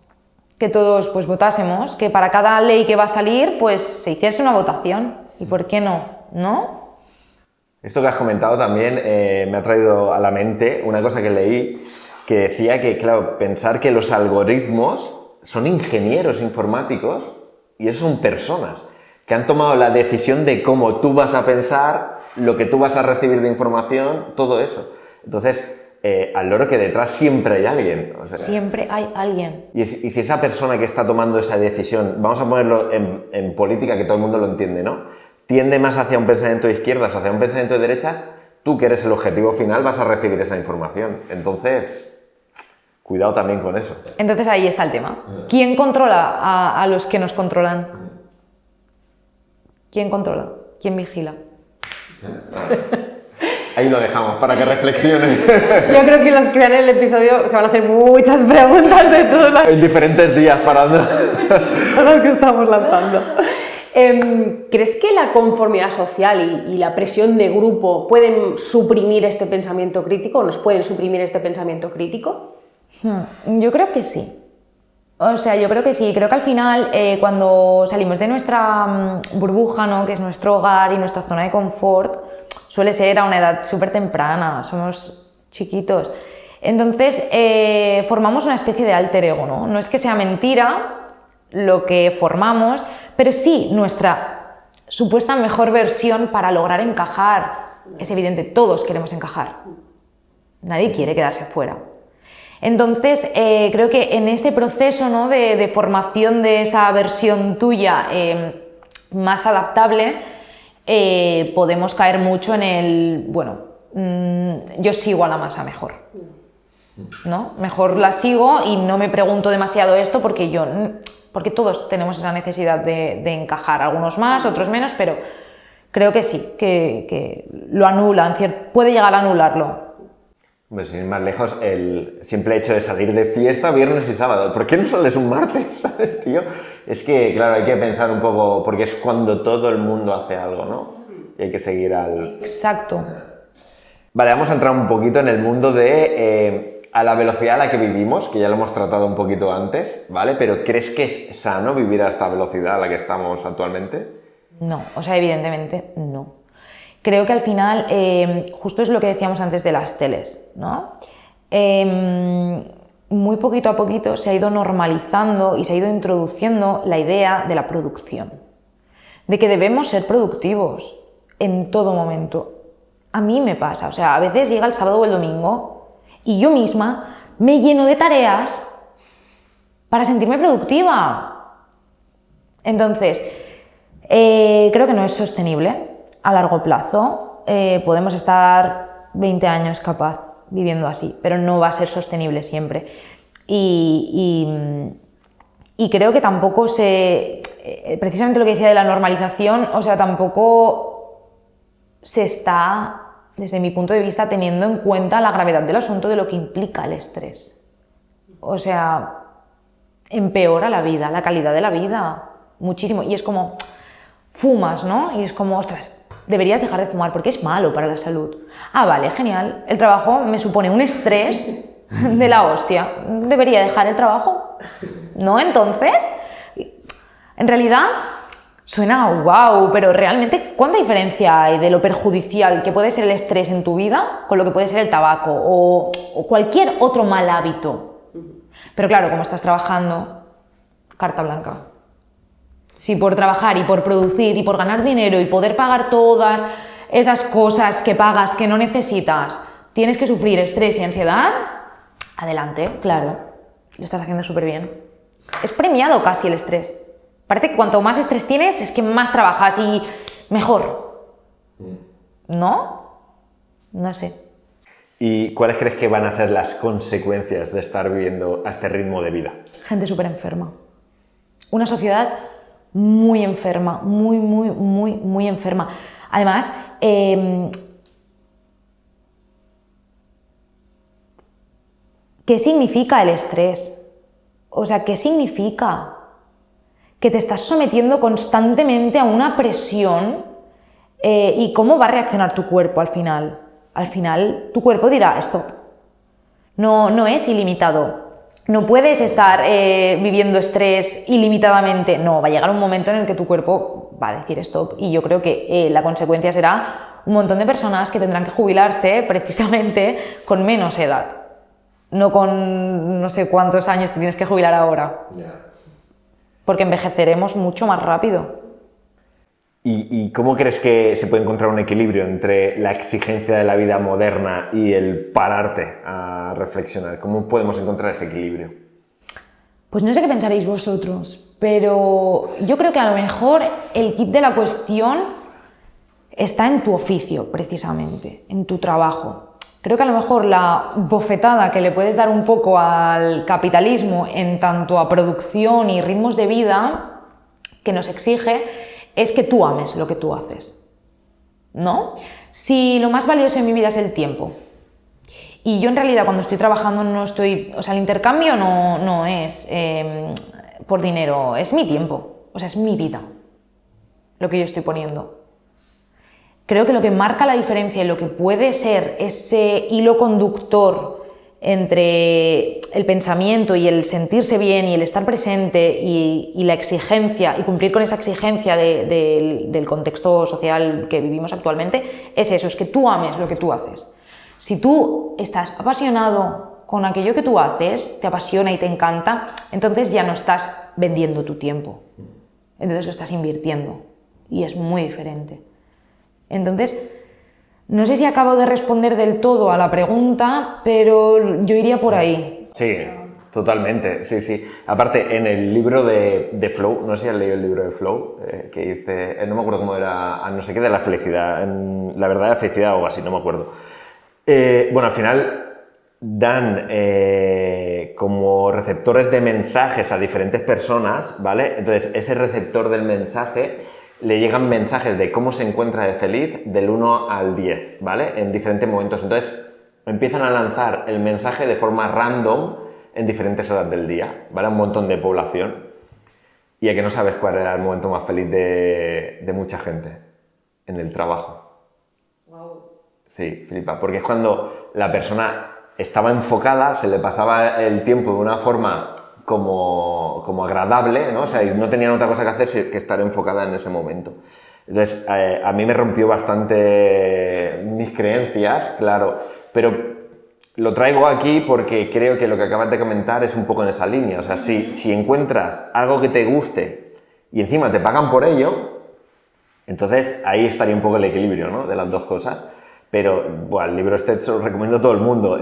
Que todos pues votásemos, que para cada ley que va a salir, pues se hiciese una votación. ¿Y por qué no? ¿No? Esto que has comentado también me ha traído a la mente una cosa que leí que decía que, claro, pensar que los algoritmos son ingenieros informáticos y eso son personas que han tomado la decisión de cómo tú vas a pensar, lo que tú vas a recibir de información, todo eso. Entonces, al loro que detrás siempre hay alguien. O sea, siempre hay alguien. Y si esa persona que está tomando esa decisión, vamos a ponerlo en política que todo el mundo lo entiende, ¿no? Tiende más hacia un pensamiento de izquierdas o hacia un pensamiento de derechas, tú que eres el objetivo final vas a recibir esa información. Entonces, cuidado también con eso. Entonces ahí está el tema. ¿Quién controla a los que nos controlan? ¿Quién controla? ¿Quién vigila? Ahí lo dejamos para que reflexionen. Yo creo que los que vean el episodio se van a hacer muchas preguntas de todas las En diferentes días parando. que estamos lanzando. ¿Crees que la conformidad social y la presión de grupo pueden suprimir este pensamiento crítico? ¿Nos pueden suprimir este pensamiento crítico? Yo creo que sí. O sea, yo creo que sí. Creo que al final, cuando salimos de nuestra burbuja, ¿no? Que es nuestro hogar y nuestra zona de confort, suele ser a una edad súper temprana, somos chiquitos. Entonces, formamos una especie de alter ego, ¿no? No es que sea mentira lo que formamos, pero sí nuestra supuesta mejor versión para lograr encajar. Es evidente, todos queremos encajar. Nadie quiere quedarse fuera. Entonces, creo que en ese proceso, ¿no?, de formación de esa versión tuya más adaptable, podemos caer mucho en el, bueno, yo sigo a la masa mejor, ¿no? Mejor la sigo y no me pregunto demasiado esto porque todos tenemos esa necesidad de encajar, algunos más, otros menos, pero creo que sí, que lo anulan, puede llegar a anularlo. Pues sin ir más lejos, el simple hecho de salir de fiesta viernes y sábado. ¿Por qué no sales un martes, sabes, tío? Es que, claro, hay que pensar un poco, porque es cuando todo el mundo hace algo, ¿no? Y hay que seguir al... Exacto. Vale, vamos a entrar un poquito en el mundo de a la velocidad a la que vivimos, que ya lo hemos tratado un poquito antes, ¿vale? Pero ¿crees que es sano vivir a esta velocidad a la que estamos actualmente? No, o sea, evidentemente no. Creo que al final, justo es lo que decíamos antes de las teles, ¿no? Muy poquito a poquito se ha ido normalizando y se ha ido introduciendo la idea de la producción, de que debemos ser productivos en todo momento. A mí me pasa, o sea, a veces llega el sábado o el domingo y yo misma me lleno de tareas para sentirme productiva. Entonces, creo que no es sostenible a largo plazo. Podemos estar 20 años capaz viviendo así, pero no va a ser sostenible siempre. Y creo que tampoco precisamente lo que decía de la normalización, o sea, tampoco se está, desde mi punto de vista, teniendo en cuenta la gravedad del asunto de lo que implica el estrés. O sea, empeora la vida, la calidad de la vida, muchísimo. Y es como, fumas, ¿no? Y es como, ostras, deberías dejar de fumar porque es malo para la salud. Ah, vale, genial. El trabajo me supone un estrés de la hostia. ¿Debería dejar el trabajo? ¿No? Entonces, en realidad, suena guau, pero realmente, ¿cuánta diferencia hay de lo perjudicial que puede ser el estrés en tu vida con lo que puede ser el tabaco o cualquier otro mal hábito? Pero claro, como estás trabajando, carta blanca. Si por trabajar y por producir y por ganar dinero y poder pagar todas esas cosas que pagas que no necesitas, tienes que sufrir estrés y ansiedad, adelante, claro, lo estás haciendo súper bien. Es premiado casi el estrés. Parece que cuanto más estrés tienes es que más trabajas y mejor. ¿No? No sé. ¿Y cuáles crees que van a ser las consecuencias de estar viviendo a este ritmo de vida? Gente súper enferma. Una sociedad muy enferma, muy enferma. Además, ¿qué significa el estrés? O sea, ¿qué significa? Que te estás sometiendo constantemente a una presión y cómo va a reaccionar tu cuerpo al final. Al final, tu cuerpo dirá, stop. No es ilimitado. No puedes estar viviendo estrés ilimitadamente. No, va a llegar un momento en el que tu cuerpo va a decir stop. Y yo creo que la consecuencia será un montón de personas que tendrán que jubilarse precisamente con menos edad. No con no sé cuántos años te tienes que jubilar ahora. Porque envejeceremos mucho más rápido. ¿Y cómo crees que se puede encontrar un equilibrio entre la exigencia de la vida moderna y el pararte a reflexionar? ¿Cómo podemos encontrar ese equilibrio? Pues no sé qué pensaréis vosotros, pero yo creo que a lo mejor el kit de la cuestión está en tu oficio, precisamente, en tu trabajo. Creo que a lo mejor la bofetada que le puedes dar un poco al capitalismo en tanto a producción y ritmos de vida que nos exige es que tú ames lo que tú haces, ¿no? Si lo más valioso en mi vida es el tiempo y yo en realidad cuando estoy trabajando no estoy, o sea, el intercambio no es por dinero, es mi tiempo, o sea, es mi vida lo que yo estoy poniendo. Creo que lo que marca la diferencia y lo que puede ser ese hilo conductor entre el pensamiento y el sentirse bien y el estar presente y la exigencia y cumplir con esa exigencia del contexto social que vivimos actualmente es eso, es que tú ames lo que tú haces. Si tú estás apasionado con aquello que tú haces, te apasiona y te encanta, entonces ya no estás vendiendo tu tiempo, entonces lo estás invirtiendo y es muy diferente. Entonces, no sé si acabo de responder del todo a la pregunta, pero yo iría por ahí. Sí, totalmente, sí, sí. Aparte, en el libro de Flow, no sé si has leído el libro de Flow, que dice, no me acuerdo cómo era, no sé qué de la felicidad, la verdad de la felicidad o algo así, no me acuerdo. Bueno, al final dan como receptores de mensajes a diferentes personas, ¿vale? Entonces, ese receptor del mensaje le llegan mensajes de cómo se encuentra de feliz del 1 al 10, ¿vale? En diferentes momentos. Entonces, empiezan a lanzar el mensaje de forma random en diferentes horas del día, ¿vale? A un montón de población. Y a que no sabes cuál era el momento más feliz de mucha gente en el trabajo. Wow. Sí, flipa, porque es cuando la persona estaba enfocada, se le pasaba el tiempo de una forma como agradable, ¿no? O sea, y no tenían otra cosa que hacer que estar enfocada en ese momento. Entonces, a mí me rompió bastante mis creencias, claro, pero lo traigo aquí porque creo que lo que acabas de comentar es un poco en esa línea. O sea, si encuentras algo que te guste y encima te pagan por ello, entonces ahí estaría un poco el equilibrio, ¿no? De las dos cosas. Pero, bueno, el libro este se lo recomiendo a todo el mundo.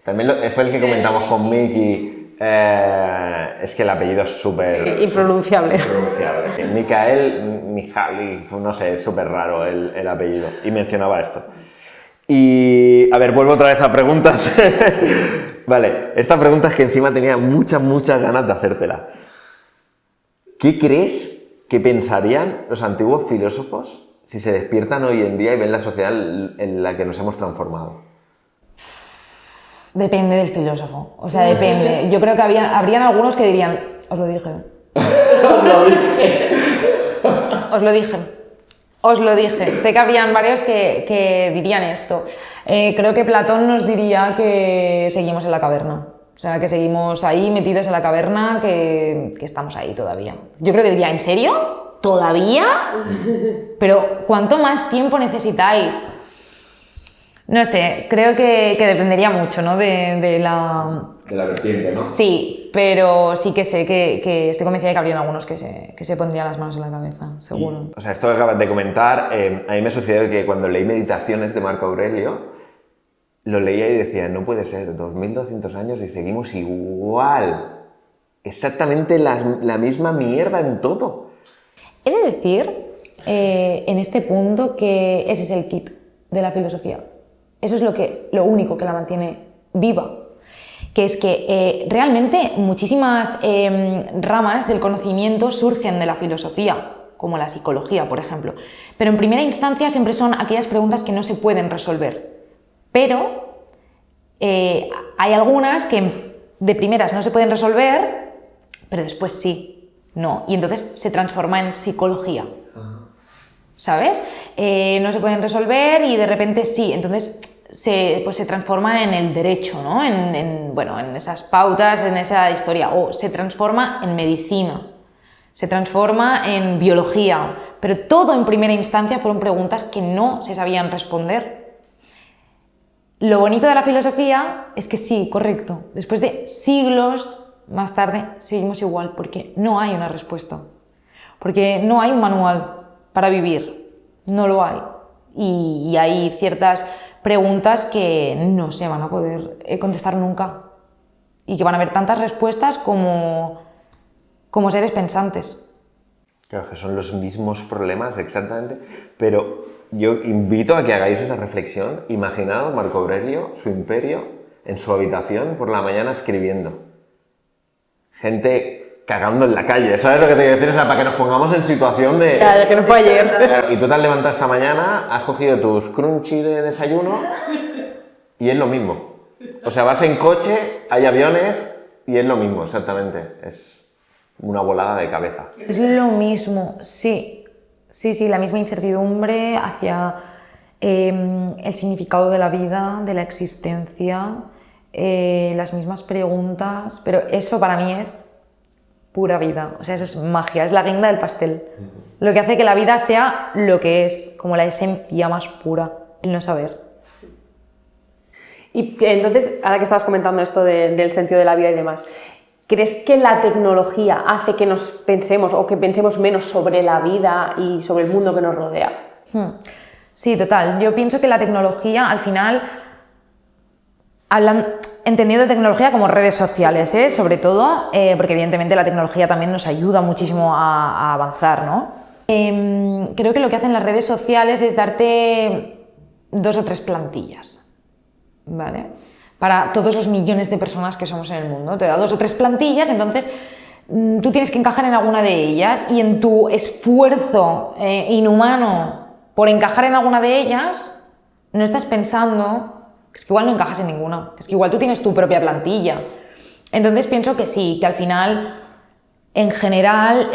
También fue el que comentamos con Miki. Es que el apellido es súper... Sí, impronunciable. Mihaly, no sé, es súper raro el apellido. Y mencionaba esto. Y, a ver, vuelvo otra vez a preguntas. Vale, esta pregunta es que encima tenía muchas ganas de hacértela. ¿Qué crees que pensarían los antiguos filósofos si se despiertan hoy en día y ven la sociedad en la que nos hemos transformado? Depende del filósofo, o sea, depende. Yo creo que habrían algunos que dirían, os lo dije. Os lo dije. Sé que habrían varios que dirían esto. Creo que Platón nos diría que seguimos en la caverna. O sea, que seguimos ahí metidos en la caverna, que estamos ahí todavía. Yo creo que diría, ¿en serio? ¿Todavía? Pero ¿cuánto más tiempo necesitáis? No sé, creo que dependería mucho, ¿no? De la vertiente, ¿no? Sí, pero sí que sé que estoy convencida de que habrían algunos que se pondrían las manos en la cabeza, seguro. O sea, esto que acabas de comentar, a mí me sucedió que cuando leí Meditaciones de Marco Aurelio, lo leía y decía, no puede ser, 2200 años y seguimos igual. Exactamente la misma mierda en todo. He de decir, en este punto, que ese es el kit de la filosofía. Eso es lo único que la mantiene viva. Que es que realmente muchísimas ramas del conocimiento surgen de la filosofía, como la psicología, por ejemplo. Pero en primera instancia siempre son aquellas preguntas que no se pueden resolver. Pero hay algunas que de primeras no se pueden resolver, pero después sí, no. Y entonces se transforma en psicología. ¿Sabes? No se pueden resolver y de repente sí. Entonces se transforma en el derecho, ¿no? En esas pautas, en esa historia. O se transforma en medicina, se transforma en biología. Pero todo en primera instancia fueron preguntas que no se sabían responder. Lo bonito de la filosofía es que sí, correcto. Después de siglos más tarde seguimos igual porque no hay una respuesta. Porque no hay un manual para vivir. No lo hay. Y hay ciertas preguntas que no se van a poder contestar nunca y que van a haber tantas respuestas como seres pensantes. Claro, que son los mismos problemas exactamente, pero yo invito a que hagáis esa reflexión. Imaginaos Marco Aurelio, su imperio, en su habitación por la mañana escribiendo. Gente cagando en la calle, ¿sabes lo que te quiero decir? O sea, para que nos pongamos en situación de... Ya que no fue ayer. Y tú te has levantado esta mañana, has cogido tus crunchy de desayuno y es lo mismo. O sea, vas en coche, hay aviones y es lo mismo, exactamente. Es una volada de cabeza. Es lo mismo, sí. Sí, la misma incertidumbre hacia el significado de la vida, de la existencia, las mismas preguntas, pero eso para mí es pura vida, o sea, eso es magia, es la guinda del pastel. Lo que hace que la vida sea lo que es, como la esencia más pura, el no saber. Y entonces, ahora que estabas comentando esto del sentido de la vida y demás, ¿crees que la tecnología hace que nos pensemos o que pensemos menos sobre la vida y sobre el mundo que nos rodea? Sí, total. Yo pienso que la tecnología, al final, entendiendo tecnología como redes sociales, sobre todo, porque evidentemente la tecnología también nos ayuda muchísimo a avanzar, ¿no? Creo que lo que hacen las redes sociales es darte 2 o 3 plantillas, ¿vale? Para todos los millones de personas que somos en el mundo. Te da 2 o 3 plantillas, entonces tú tienes que encajar en alguna de ellas y en tu esfuerzo inhumano por encajar en alguna de ellas, no estás pensando que es que igual no encajas en ninguna, que es que igual tú tienes tu propia plantilla. Entonces pienso que sí, que al final, en general,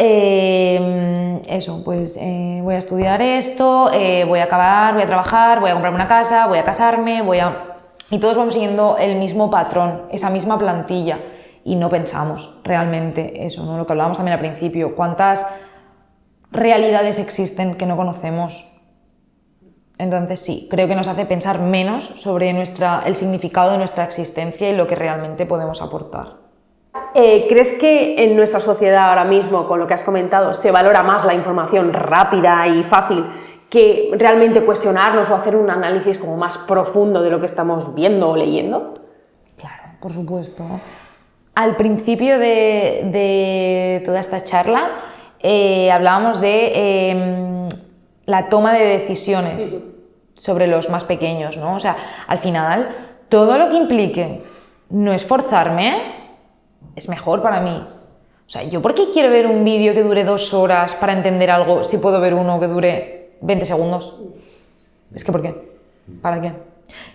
eso, pues voy a estudiar esto, voy a acabar, voy a trabajar, voy a comprarme una casa, voy a casarme, y todos vamos siguiendo el mismo patrón, esa misma plantilla, y no pensamos realmente eso, ¿no? Lo que hablábamos también al principio, cuántas realidades existen que no conocemos. Entonces sí, creo que nos hace pensar menos sobre el significado de nuestra existencia y lo que realmente podemos aportar. ¿Crees que en nuestra sociedad ahora mismo, con lo que has comentado, se valora más la información rápida y fácil que realmente cuestionarnos o hacer un análisis como más profundo de lo que estamos viendo o leyendo? Claro, por supuesto. Al principio de toda esta charla hablábamos de la toma de decisiones sobre los más pequeños, ¿no? O sea, al final, todo lo que implique no esforzarme es mejor para mí. O sea, ¿yo por qué quiero ver un vídeo que dure 2 horas para entender algo si puedo ver uno que dure 20 segundos? Es que ¿por qué? ¿Para qué?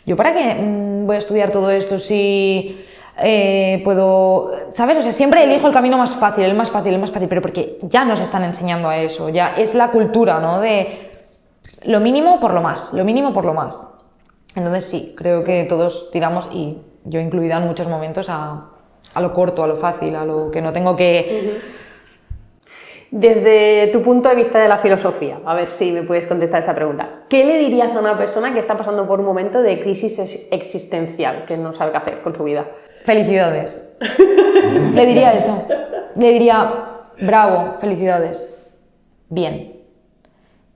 ¿Yo para qué voy a estudiar todo esto si puedo...? ¿Sabes? O sea, siempre elijo el camino más fácil, el más fácil, pero porque ya nos están enseñando a eso, ya es la cultura, ¿no? De lo mínimo por lo más, lo mínimo por lo más. Entonces sí, creo que todos tiramos, y yo incluida en muchos momentos, a lo corto, a lo fácil, a lo que no tengo que... Desde tu punto de vista de la filosofía, a ver si me puedes contestar esta pregunta. ¿Qué le dirías a una persona que está pasando por un momento de crisis existencial, que no sabe qué hacer con su vida? Felicidades. Le diría eso. Le diría, bravo, felicidades. Bien.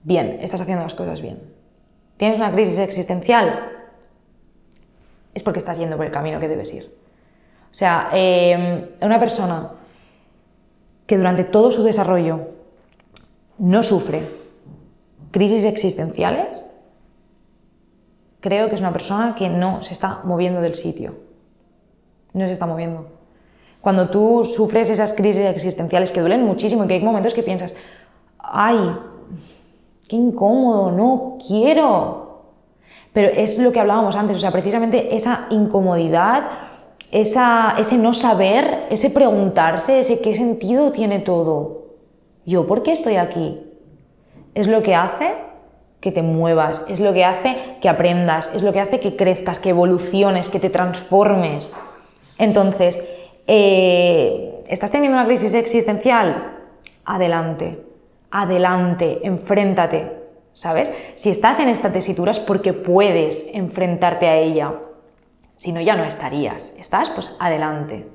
Bien, estás haciendo las cosas bien. ¿Tienes una crisis existencial? Es porque estás yendo por el camino que debes ir. O sea, una persona que durante todo su desarrollo no sufre crisis existenciales, creo que es una persona que no se está moviendo del sitio. No se está moviendo. Cuando tú sufres esas crisis existenciales que duelen muchísimo y que hay momentos que piensas, ¡ay, qué incómodo, no quiero! Pero es lo que hablábamos antes, o sea, precisamente esa incomodidad, ese no saber, ese preguntarse, ese qué sentido tiene todo. ¿Yo por qué estoy aquí? Es lo que hace que te muevas, es lo que hace que aprendas, es lo que hace que crezcas, que evoluciones, que te transformes. Entonces, ¿estás teniendo una crisis existencial? Adelante, adelante, enfréntate, ¿sabes? Si estás en esta tesitura es porque puedes enfrentarte a ella. Si no, ya no estarías. ¿Estás? Pues adelante,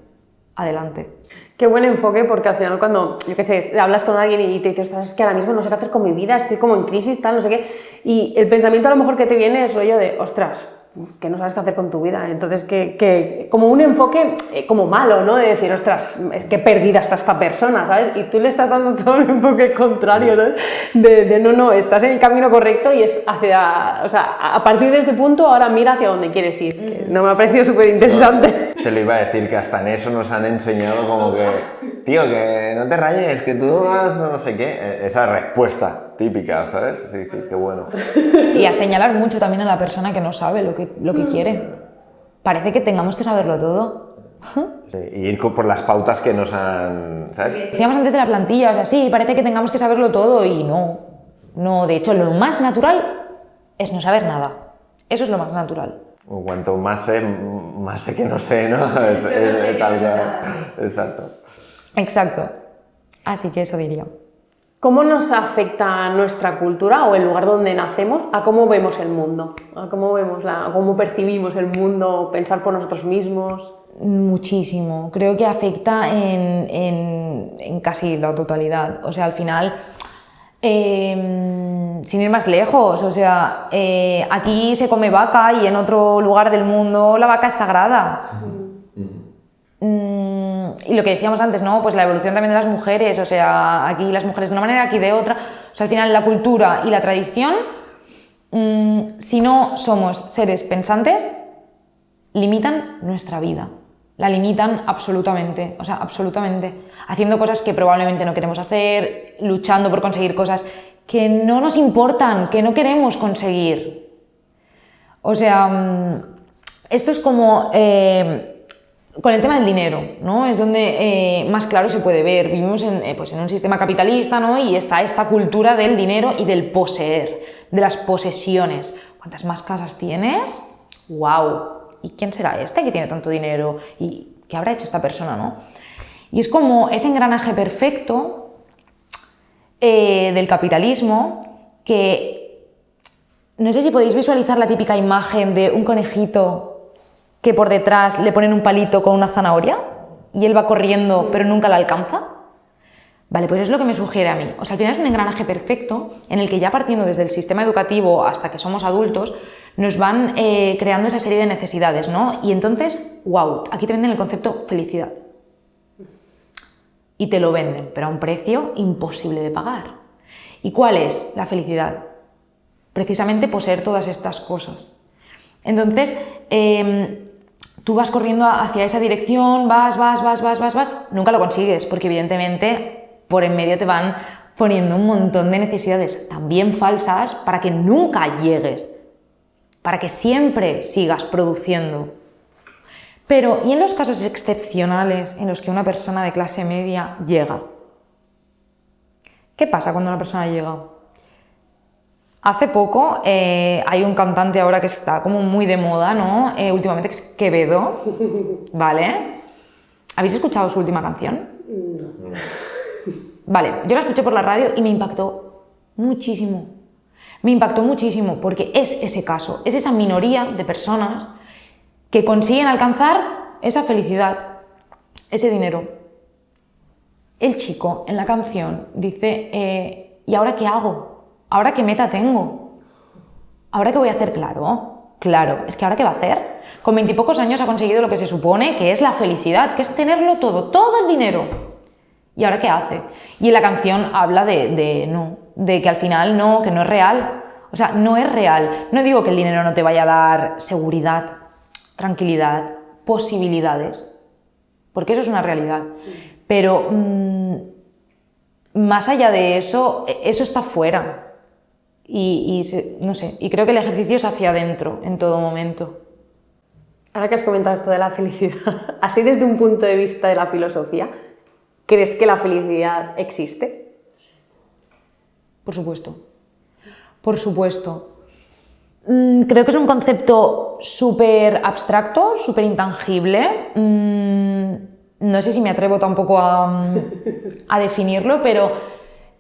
adelante. Qué buen enfoque, porque al final cuando, yo qué sé, hablas con alguien y te dices, ostras, es que ahora mismo no sé qué hacer con mi vida, estoy como en crisis, tal, no sé qué, y el pensamiento a lo mejor que te viene es rollo de, ostras, que no sabes qué hacer con tu vida. Entonces, que como un enfoque como malo, ¿no? De decir, ostras, es que perdida está esta persona, ¿sabes? Y tú le estás dando todo un enfoque contrario, ¿no? De no, estás en el camino correcto y es hacia, o sea, a partir de este punto ahora mira hacia dónde quieres ir. Que no me ha parecido súper interesante. Te lo iba a decir, que hasta en eso nos han enseñado como que, tío, que no te rayes, que tú no sé qué. Esa respuesta típica, ¿sabes? Sí, sí, qué bueno. Y a señalar mucho también a la persona que no sabe lo que quiere. Parece que tengamos que saberlo todo. Sí, y ir por las pautas que nos han, ¿sabes? Decíamos antes de la plantilla, o sea, sí, parece que tengamos que saberlo todo y no. No, de hecho, lo más natural es no saber nada. Eso es lo más natural. O cuanto más sé que no sé, ¿no? Es tal cual. Exacto. Exacto. Así que eso diría. ¿Cómo nos afecta nuestra cultura o el lugar donde nacemos a cómo vemos el mundo? A cómo percibimos el mundo, pensar por nosotros mismos. Muchísimo. Creo que afecta en casi la totalidad. O sea, al final sin ir más lejos, o sea, aquí se come vaca y en otro lugar del mundo la vaca es sagrada. Y lo que decíamos antes, ¿no? Pues la evolución también de las mujeres, o sea, aquí las mujeres de una manera, aquí de otra. O sea, al final la cultura y la tradición, si no somos seres pensantes, limitan nuestra vida. La limitan absolutamente, o sea, absolutamente. Haciendo cosas que probablemente no queremos hacer, luchando por conseguir cosas que no nos importan, que no queremos conseguir. O sea, esto es como con el tema del dinero, ¿no? Es donde más claro se puede ver. Vivimos pues en un sistema capitalista, ¿no? Y está esta cultura del dinero y del poseer, de las posesiones. ¿Cuántas más casas tienes? ¡Wow! ¿Y quién será este que tiene tanto dinero? ¿Y qué habrá hecho esta persona, no? Y es como ese engranaje perfecto del capitalismo que no sé si podéis visualizar la típica imagen de un conejito que por detrás le ponen un palito con una zanahoria y él va corriendo pero nunca la alcanza. Vale, pues es lo que me sugiere a mí. O sea, al final es un engranaje perfecto en el que ya partiendo desde el sistema educativo hasta que somos adultos, nos van creando esa serie de necesidades, ¿no? Y entonces, wow, aquí te venden el concepto felicidad. Y te lo venden, pero a un precio imposible de pagar. ¿Y cuál es la felicidad? Precisamente poseer todas estas cosas. Entonces, tú vas corriendo hacia esa dirección, vas, nunca lo consigues, porque evidentemente por en medio te van poniendo un montón de necesidades también falsas para que nunca llegues, para que siempre sigas produciendo. Pero, ¿y en los casos excepcionales en los que una persona de clase media llega? ¿Qué pasa cuando una persona llega? Hace poco hay un cantante ahora que está como muy de moda, ¿no? Últimamente, que es Quevedo, ¿vale? ¿Habéis escuchado su última canción? No. Vale, yo la escuché por la radio y me impactó muchísimo. Me impactó muchísimo porque es ese caso, es esa minoría de personas que consiguen alcanzar esa felicidad, ese dinero. El chico en la canción dice, ¿y ahora qué hago? ¿Ahora qué meta tengo? ¿Ahora qué voy a hacer? Claro, es que ¿ahora qué va a hacer? Con 20 y pocos años ha conseguido lo que se supone que es la felicidad, que es tenerlo todo el dinero. ¿Y ahora qué hace? Y en la canción habla de que al final no, que no es real. O sea, no es real. No digo que el dinero no te vaya a dar seguridad, tranquilidad, posibilidades, porque eso es una realidad. Pero más allá de eso, eso está fuera. No sé, y creo que el ejercicio es hacia adentro en todo momento. Ahora que has comentado esto de la felicidad, así desde un punto de vista de la filosofía, ¿crees que la felicidad existe? Por supuesto. Por supuesto. Creo que es un concepto súper abstracto, súper intangible. No sé si me atrevo tampoco a definirlo, pero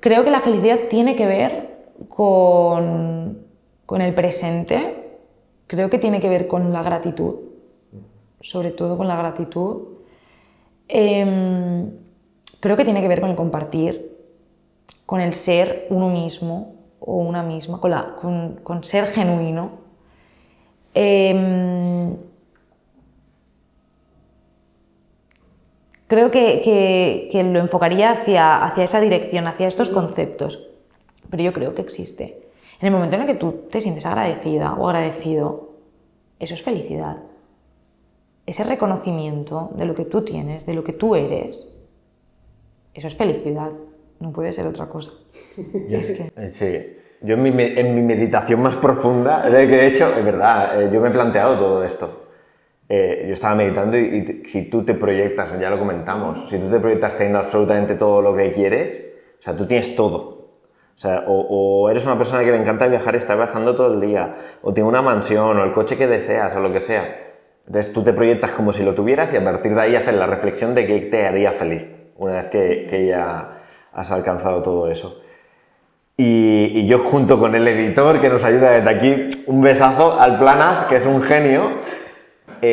creo que la felicidad tiene que ver con el presente. Creo que tiene que ver con la gratitud, sobre todo con la gratitud. Creo que tiene que ver con el compartir, con el ser uno mismo o una misma, con ser genuino. Creo que lo enfocaría hacia esa dirección, hacia estos conceptos, pero yo creo que existe. En el momento en el que tú te sientes agradecida o agradecido, eso es felicidad. Ese reconocimiento de lo que tú tienes, de lo que tú eres, eso es felicidad, no puede ser otra cosa. Sí, yo en mi meditación más profunda, de hecho, es verdad, yo me he planteado todo esto. Yo estaba meditando y si tú te proyectas, ya lo comentamos, si tú te proyectas teniendo absolutamente todo lo que quieres, o sea, tú tienes todo. O sea, o eres una persona que le encanta viajar y está viajando todo el día, o tiene una mansión, o el coche que deseas, o lo que sea. Entonces tú te proyectas como si lo tuvieras y a partir de ahí haces la reflexión de qué te haría feliz una vez que ya has alcanzado todo eso. Y yo junto con el editor que nos ayuda desde aquí, un besazo al Planas, que es un genio,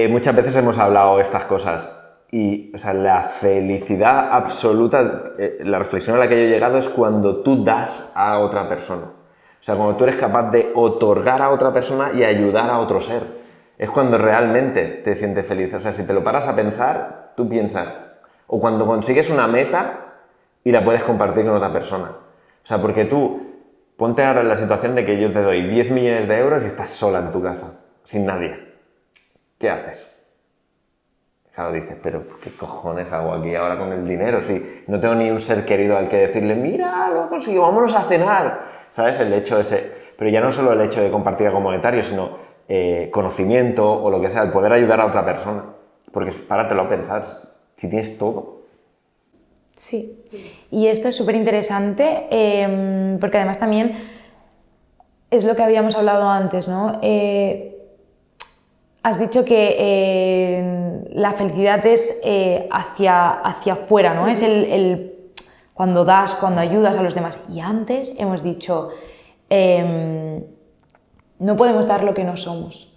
muchas veces hemos hablado de estas cosas. Y o sea, la felicidad absoluta, la reflexión a la que yo he llegado es cuando tú das a otra persona. O sea, cuando tú eres capaz de otorgar a otra persona y ayudar a otro ser, es cuando realmente te sientes feliz. O sea, si te lo paras a pensar, tú piensas, o cuando consigues una meta y la puedes compartir con otra persona. O sea, porque tú, ponte ahora en la situación de que yo te doy 10 millones de euros y estás sola en tu casa, sin nadie. ¿Qué haces? Claro, dices, pero ¿qué cojones hago aquí ahora con el dinero? Si no tengo ni un ser querido al que decirle, mira, lo he conseguido, vámonos a cenar. ¿Sabes? El hecho ese. Pero ya no solo el hecho de compartir algo monetario, sino conocimiento o lo que sea, el poder ayudar a otra persona. Porque páratelo a pensar, si tienes todo. Sí. Y esto es súper interesante porque además también es lo que habíamos hablado antes, ¿no? Has dicho que la felicidad es hacia afuera, ¿no? Es el cuando das, cuando ayudas a los demás. Y antes hemos dicho, no podemos dar lo que no somos.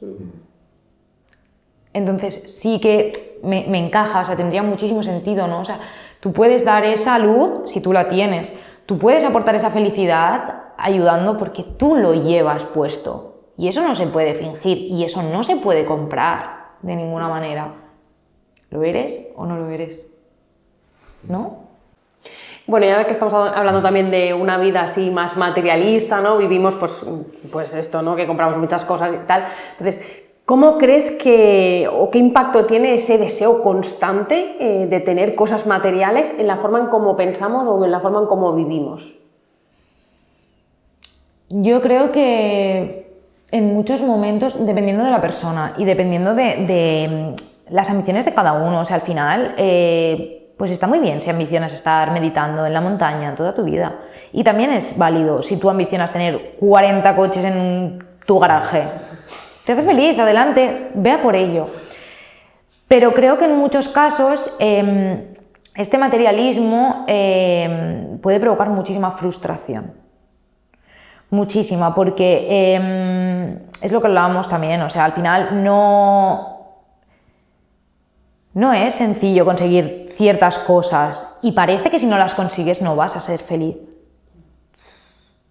Entonces sí que me encaja, o sea, tendría muchísimo sentido, ¿no? O sea, tú puedes dar esa luz si tú la tienes. Tú puedes aportar esa felicidad ayudando porque tú lo llevas puesto. Y eso no se puede fingir y eso no se puede comprar de ninguna manera. ¿Lo eres o no lo eres? ¿No? Bueno, y ahora que estamos hablando también de una vida así más materialista, ¿no? Vivimos pues esto, ¿no? Que compramos muchas cosas y tal. Entonces, ¿cómo crees que, o qué impacto tiene ese deseo constante de tener cosas materiales en la forma en cómo pensamos o en la forma en cómo vivimos? Yo creo que en muchos momentos, dependiendo de la persona y dependiendo de las ambiciones de cada uno, o sea, al final, pues está muy bien si ambicionas estar meditando en la montaña toda tu vida. Y también es válido si tú ambicionas tener 40 coches en tu garaje. Te hace feliz, adelante, vea por ello. Pero creo que en muchos casos este materialismo puede provocar muchísima frustración. Muchísima, porque es lo que hablábamos también, o sea, al final no es sencillo conseguir ciertas cosas y parece que si no las consigues no vas a ser feliz.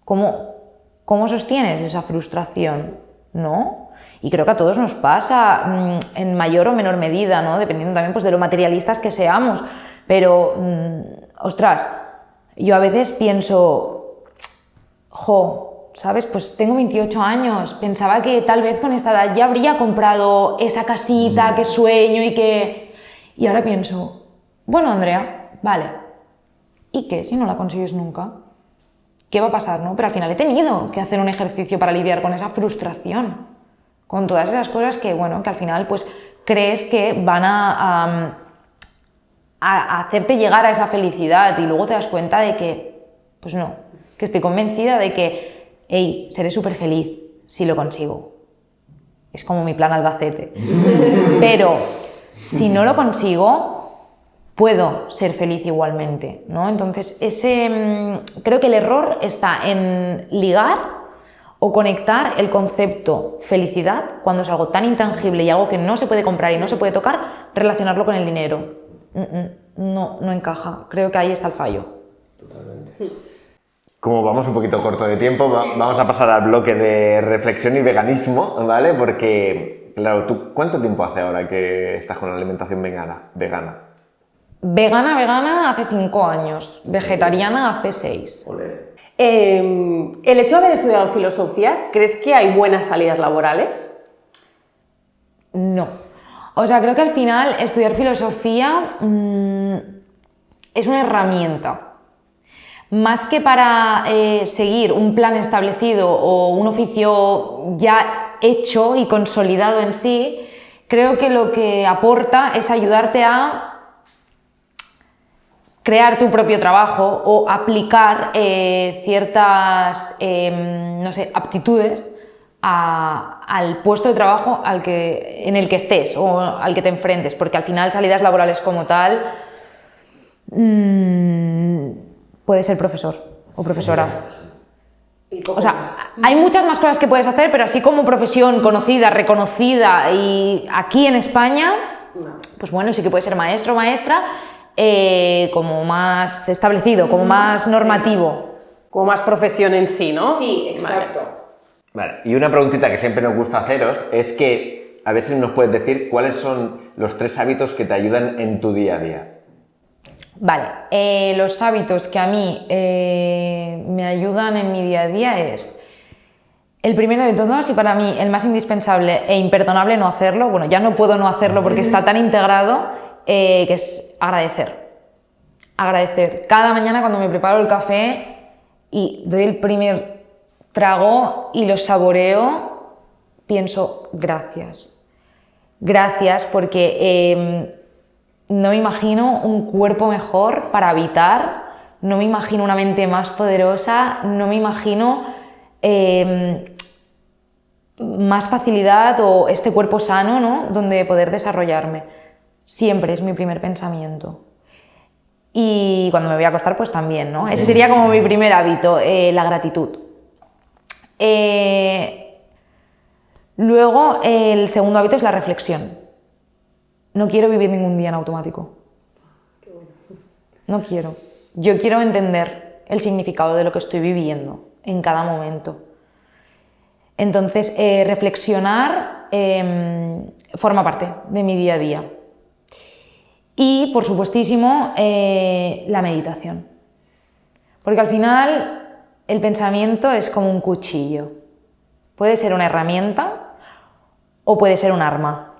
¿Cómo sostienes esa frustración? ¿No? Y creo que a todos nos pasa en mayor o menor medida, ¿no? Dependiendo también pues, de lo materialistas que seamos, pero, ostras, yo a veces pienso, ¿sabes? Pues tengo 28 años, pensaba que tal vez con esta edad ya habría comprado esa casita que sueño y ahora pienso, bueno, Andrea, vale, ¿y qué si no la consigues nunca? ¿Qué va a pasar, no? Pero al final he tenido que hacer un ejercicio para lidiar con esa frustración, con todas esas cosas que, bueno, que al final pues crees que van a hacerte llegar a esa felicidad y luego te das cuenta de que, pues no, que estoy convencida de que seré súper feliz si lo consigo. Es como mi plan Albacete. Pero si no lo consigo, puedo ser feliz igualmente, ¿no? Entonces, creo que el error está en ligar o conectar el concepto felicidad, cuando es algo tan intangible y algo que no se puede comprar y no se puede tocar, relacionarlo con el dinero. No encaja. Creo que ahí está el fallo. Totalmente. Como vamos un poquito corto de tiempo, vamos a pasar al bloque de reflexión y veganismo, ¿vale? Porque, claro, ¿tú cuánto tiempo hace ahora que estás con la alimentación vegana? Vegana hace 5 años, vegetariana hace 6. El hecho de haber estudiado filosofía, ¿crees que hay buenas salidas laborales? No. O sea, creo que al final estudiar filosofía es una herramienta. Más que para seguir un plan establecido o un oficio ya hecho y consolidado en sí, creo que lo que aporta es ayudarte a crear tu propio trabajo o aplicar ciertas, no sé, aptitudes al puesto de trabajo en el que estés o al que te enfrentes, porque al final salidas laborales como tal puede ser profesor o profesora. O sea, hay muchas más cosas que puedes hacer, pero así como profesión conocida, reconocida y aquí en España, pues bueno, sí que puede ser maestro o maestra, como más establecido, como más normativo. como más profesión en sí, ¿no? Sí, exacto. Vale, y una preguntita que siempre nos gusta haceros es que a ver si nos puedes decir cuáles son los 3 hábitos que te ayudan en tu día a día. Vale, los hábitos que a mí me ayudan en mi día a día es el primero de todos y para mí el más indispensable e imperdonable no hacerlo, bueno, ya no puedo no hacerlo porque está tan integrado, que es agradecer. Agradecer. Cada mañana cuando me preparo el café y doy el primer trago y lo saboreo, pienso gracias. Gracias porque no me imagino un cuerpo mejor para habitar, no me imagino una mente más poderosa, no me imagino más facilidad o este cuerpo sano, ¿no? Donde poder desarrollarme. Siempre es mi primer pensamiento. Y cuando me voy a acostar, pues también, ¿no? Ese sería como mi primer hábito, la gratitud. Luego, el segundo hábito es la reflexión. No quiero vivir ningún día en automático. No quiero. Yo quiero entender el significado de lo que estoy viviendo en cada momento. Entonces, reflexionar forma parte de mi día a día. Y, por supuestísimo, la meditación. Porque al final el pensamiento es como un cuchillo. Puede ser una herramienta o puede ser un arma.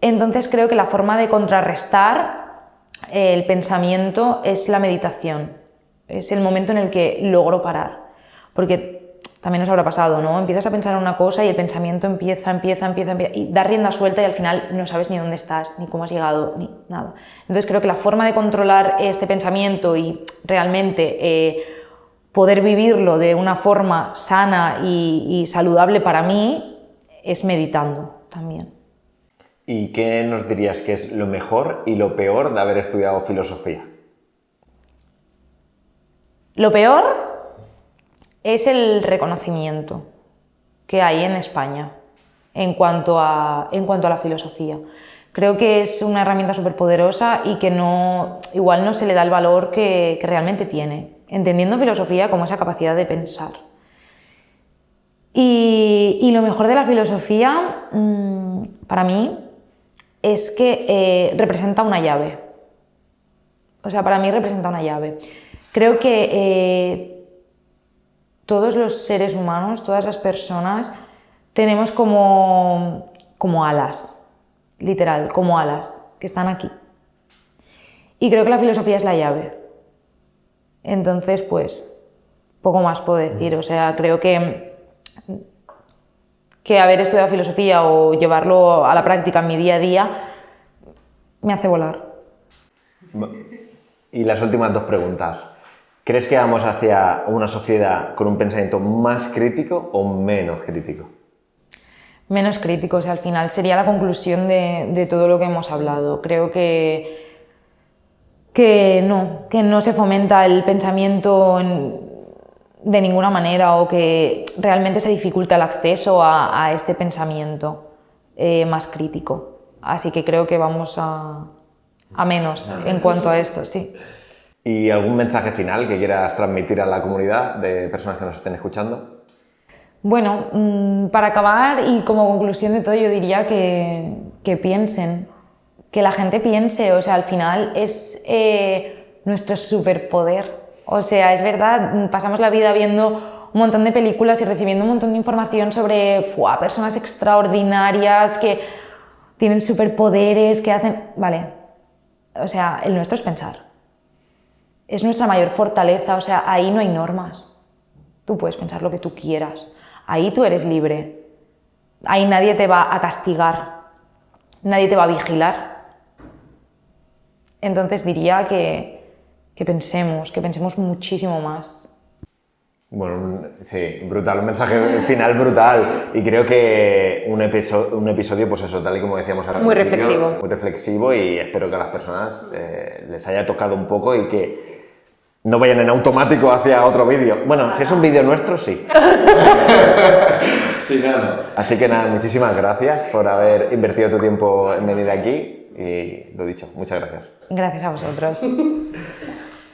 Entonces creo que la forma de contrarrestar el pensamiento es la meditación. Es el momento en el que logro parar. Porque también os habrá pasado, ¿no? Empiezas a pensar en una cosa y el pensamiento empieza y da rienda suelta y al final no sabes ni dónde estás, ni cómo has llegado, ni nada. Entonces creo que la forma de controlar este pensamiento y realmente poder vivirlo de una forma sana y saludable para mí es meditando también. ¿Y qué nos dirías que es lo mejor y lo peor de haber estudiado filosofía? Lo peor es el reconocimiento que hay en España en cuanto a la filosofía. Creo que es una herramienta súper poderosa y que igual no se le da el valor que realmente tiene, entendiendo filosofía como esa capacidad de pensar. Y lo mejor de la filosofía, para mí, es que representa una llave. O sea, para mí representa una llave. Creo que todos los seres humanos, todas las personas, tenemos como alas, literal, como alas, que están aquí. Y creo que la filosofía es la llave. Entonces, pues, poco más puedo decir. O sea, creo que haber estudiado filosofía o llevarlo a la práctica en mi día a día me hace volar. Y las últimas 2 preguntas. ¿Crees que vamos hacia una sociedad con un pensamiento más crítico o menos crítico? Menos crítico, o sea, al final sería la conclusión de todo lo que hemos hablado. Creo que no se fomenta el pensamiento de ninguna manera o que realmente se dificulta el acceso a este pensamiento más crítico. Así que creo que vamos a menos en cuanto a esto, sí. ¿Y algún mensaje final que quieras transmitir a la comunidad de personas que nos estén escuchando? Bueno, para acabar y como conclusión de todo yo diría que piensen, que la gente piense, o sea, al final es nuestro superpoder. O sea, es verdad, pasamos la vida viendo un montón de películas y recibiendo un montón de información sobre personas extraordinarias que tienen superpoderes, que hacen... Vale, o sea, el nuestro es pensar. Es nuestra mayor fortaleza, o sea, ahí no hay normas. Tú puedes pensar lo que tú quieras. Ahí tú eres libre. Ahí nadie te va a castigar. Nadie te va a vigilar. Entonces diría que pensemos muchísimo más. Bueno, sí, brutal, un mensaje final brutal. Y creo que un episodio, pues eso, tal y como decíamos ahora. Muy reflexivo. Muy reflexivo y espero que a las personas les haya tocado un poco y que no vayan en automático hacia otro vídeo. Bueno, si es un vídeo nuestro, sí. Sí, claro. Así que nada, muchísimas gracias por haber invertido tu tiempo en venir aquí y lo dicho, muchas gracias. Gracias a vosotros.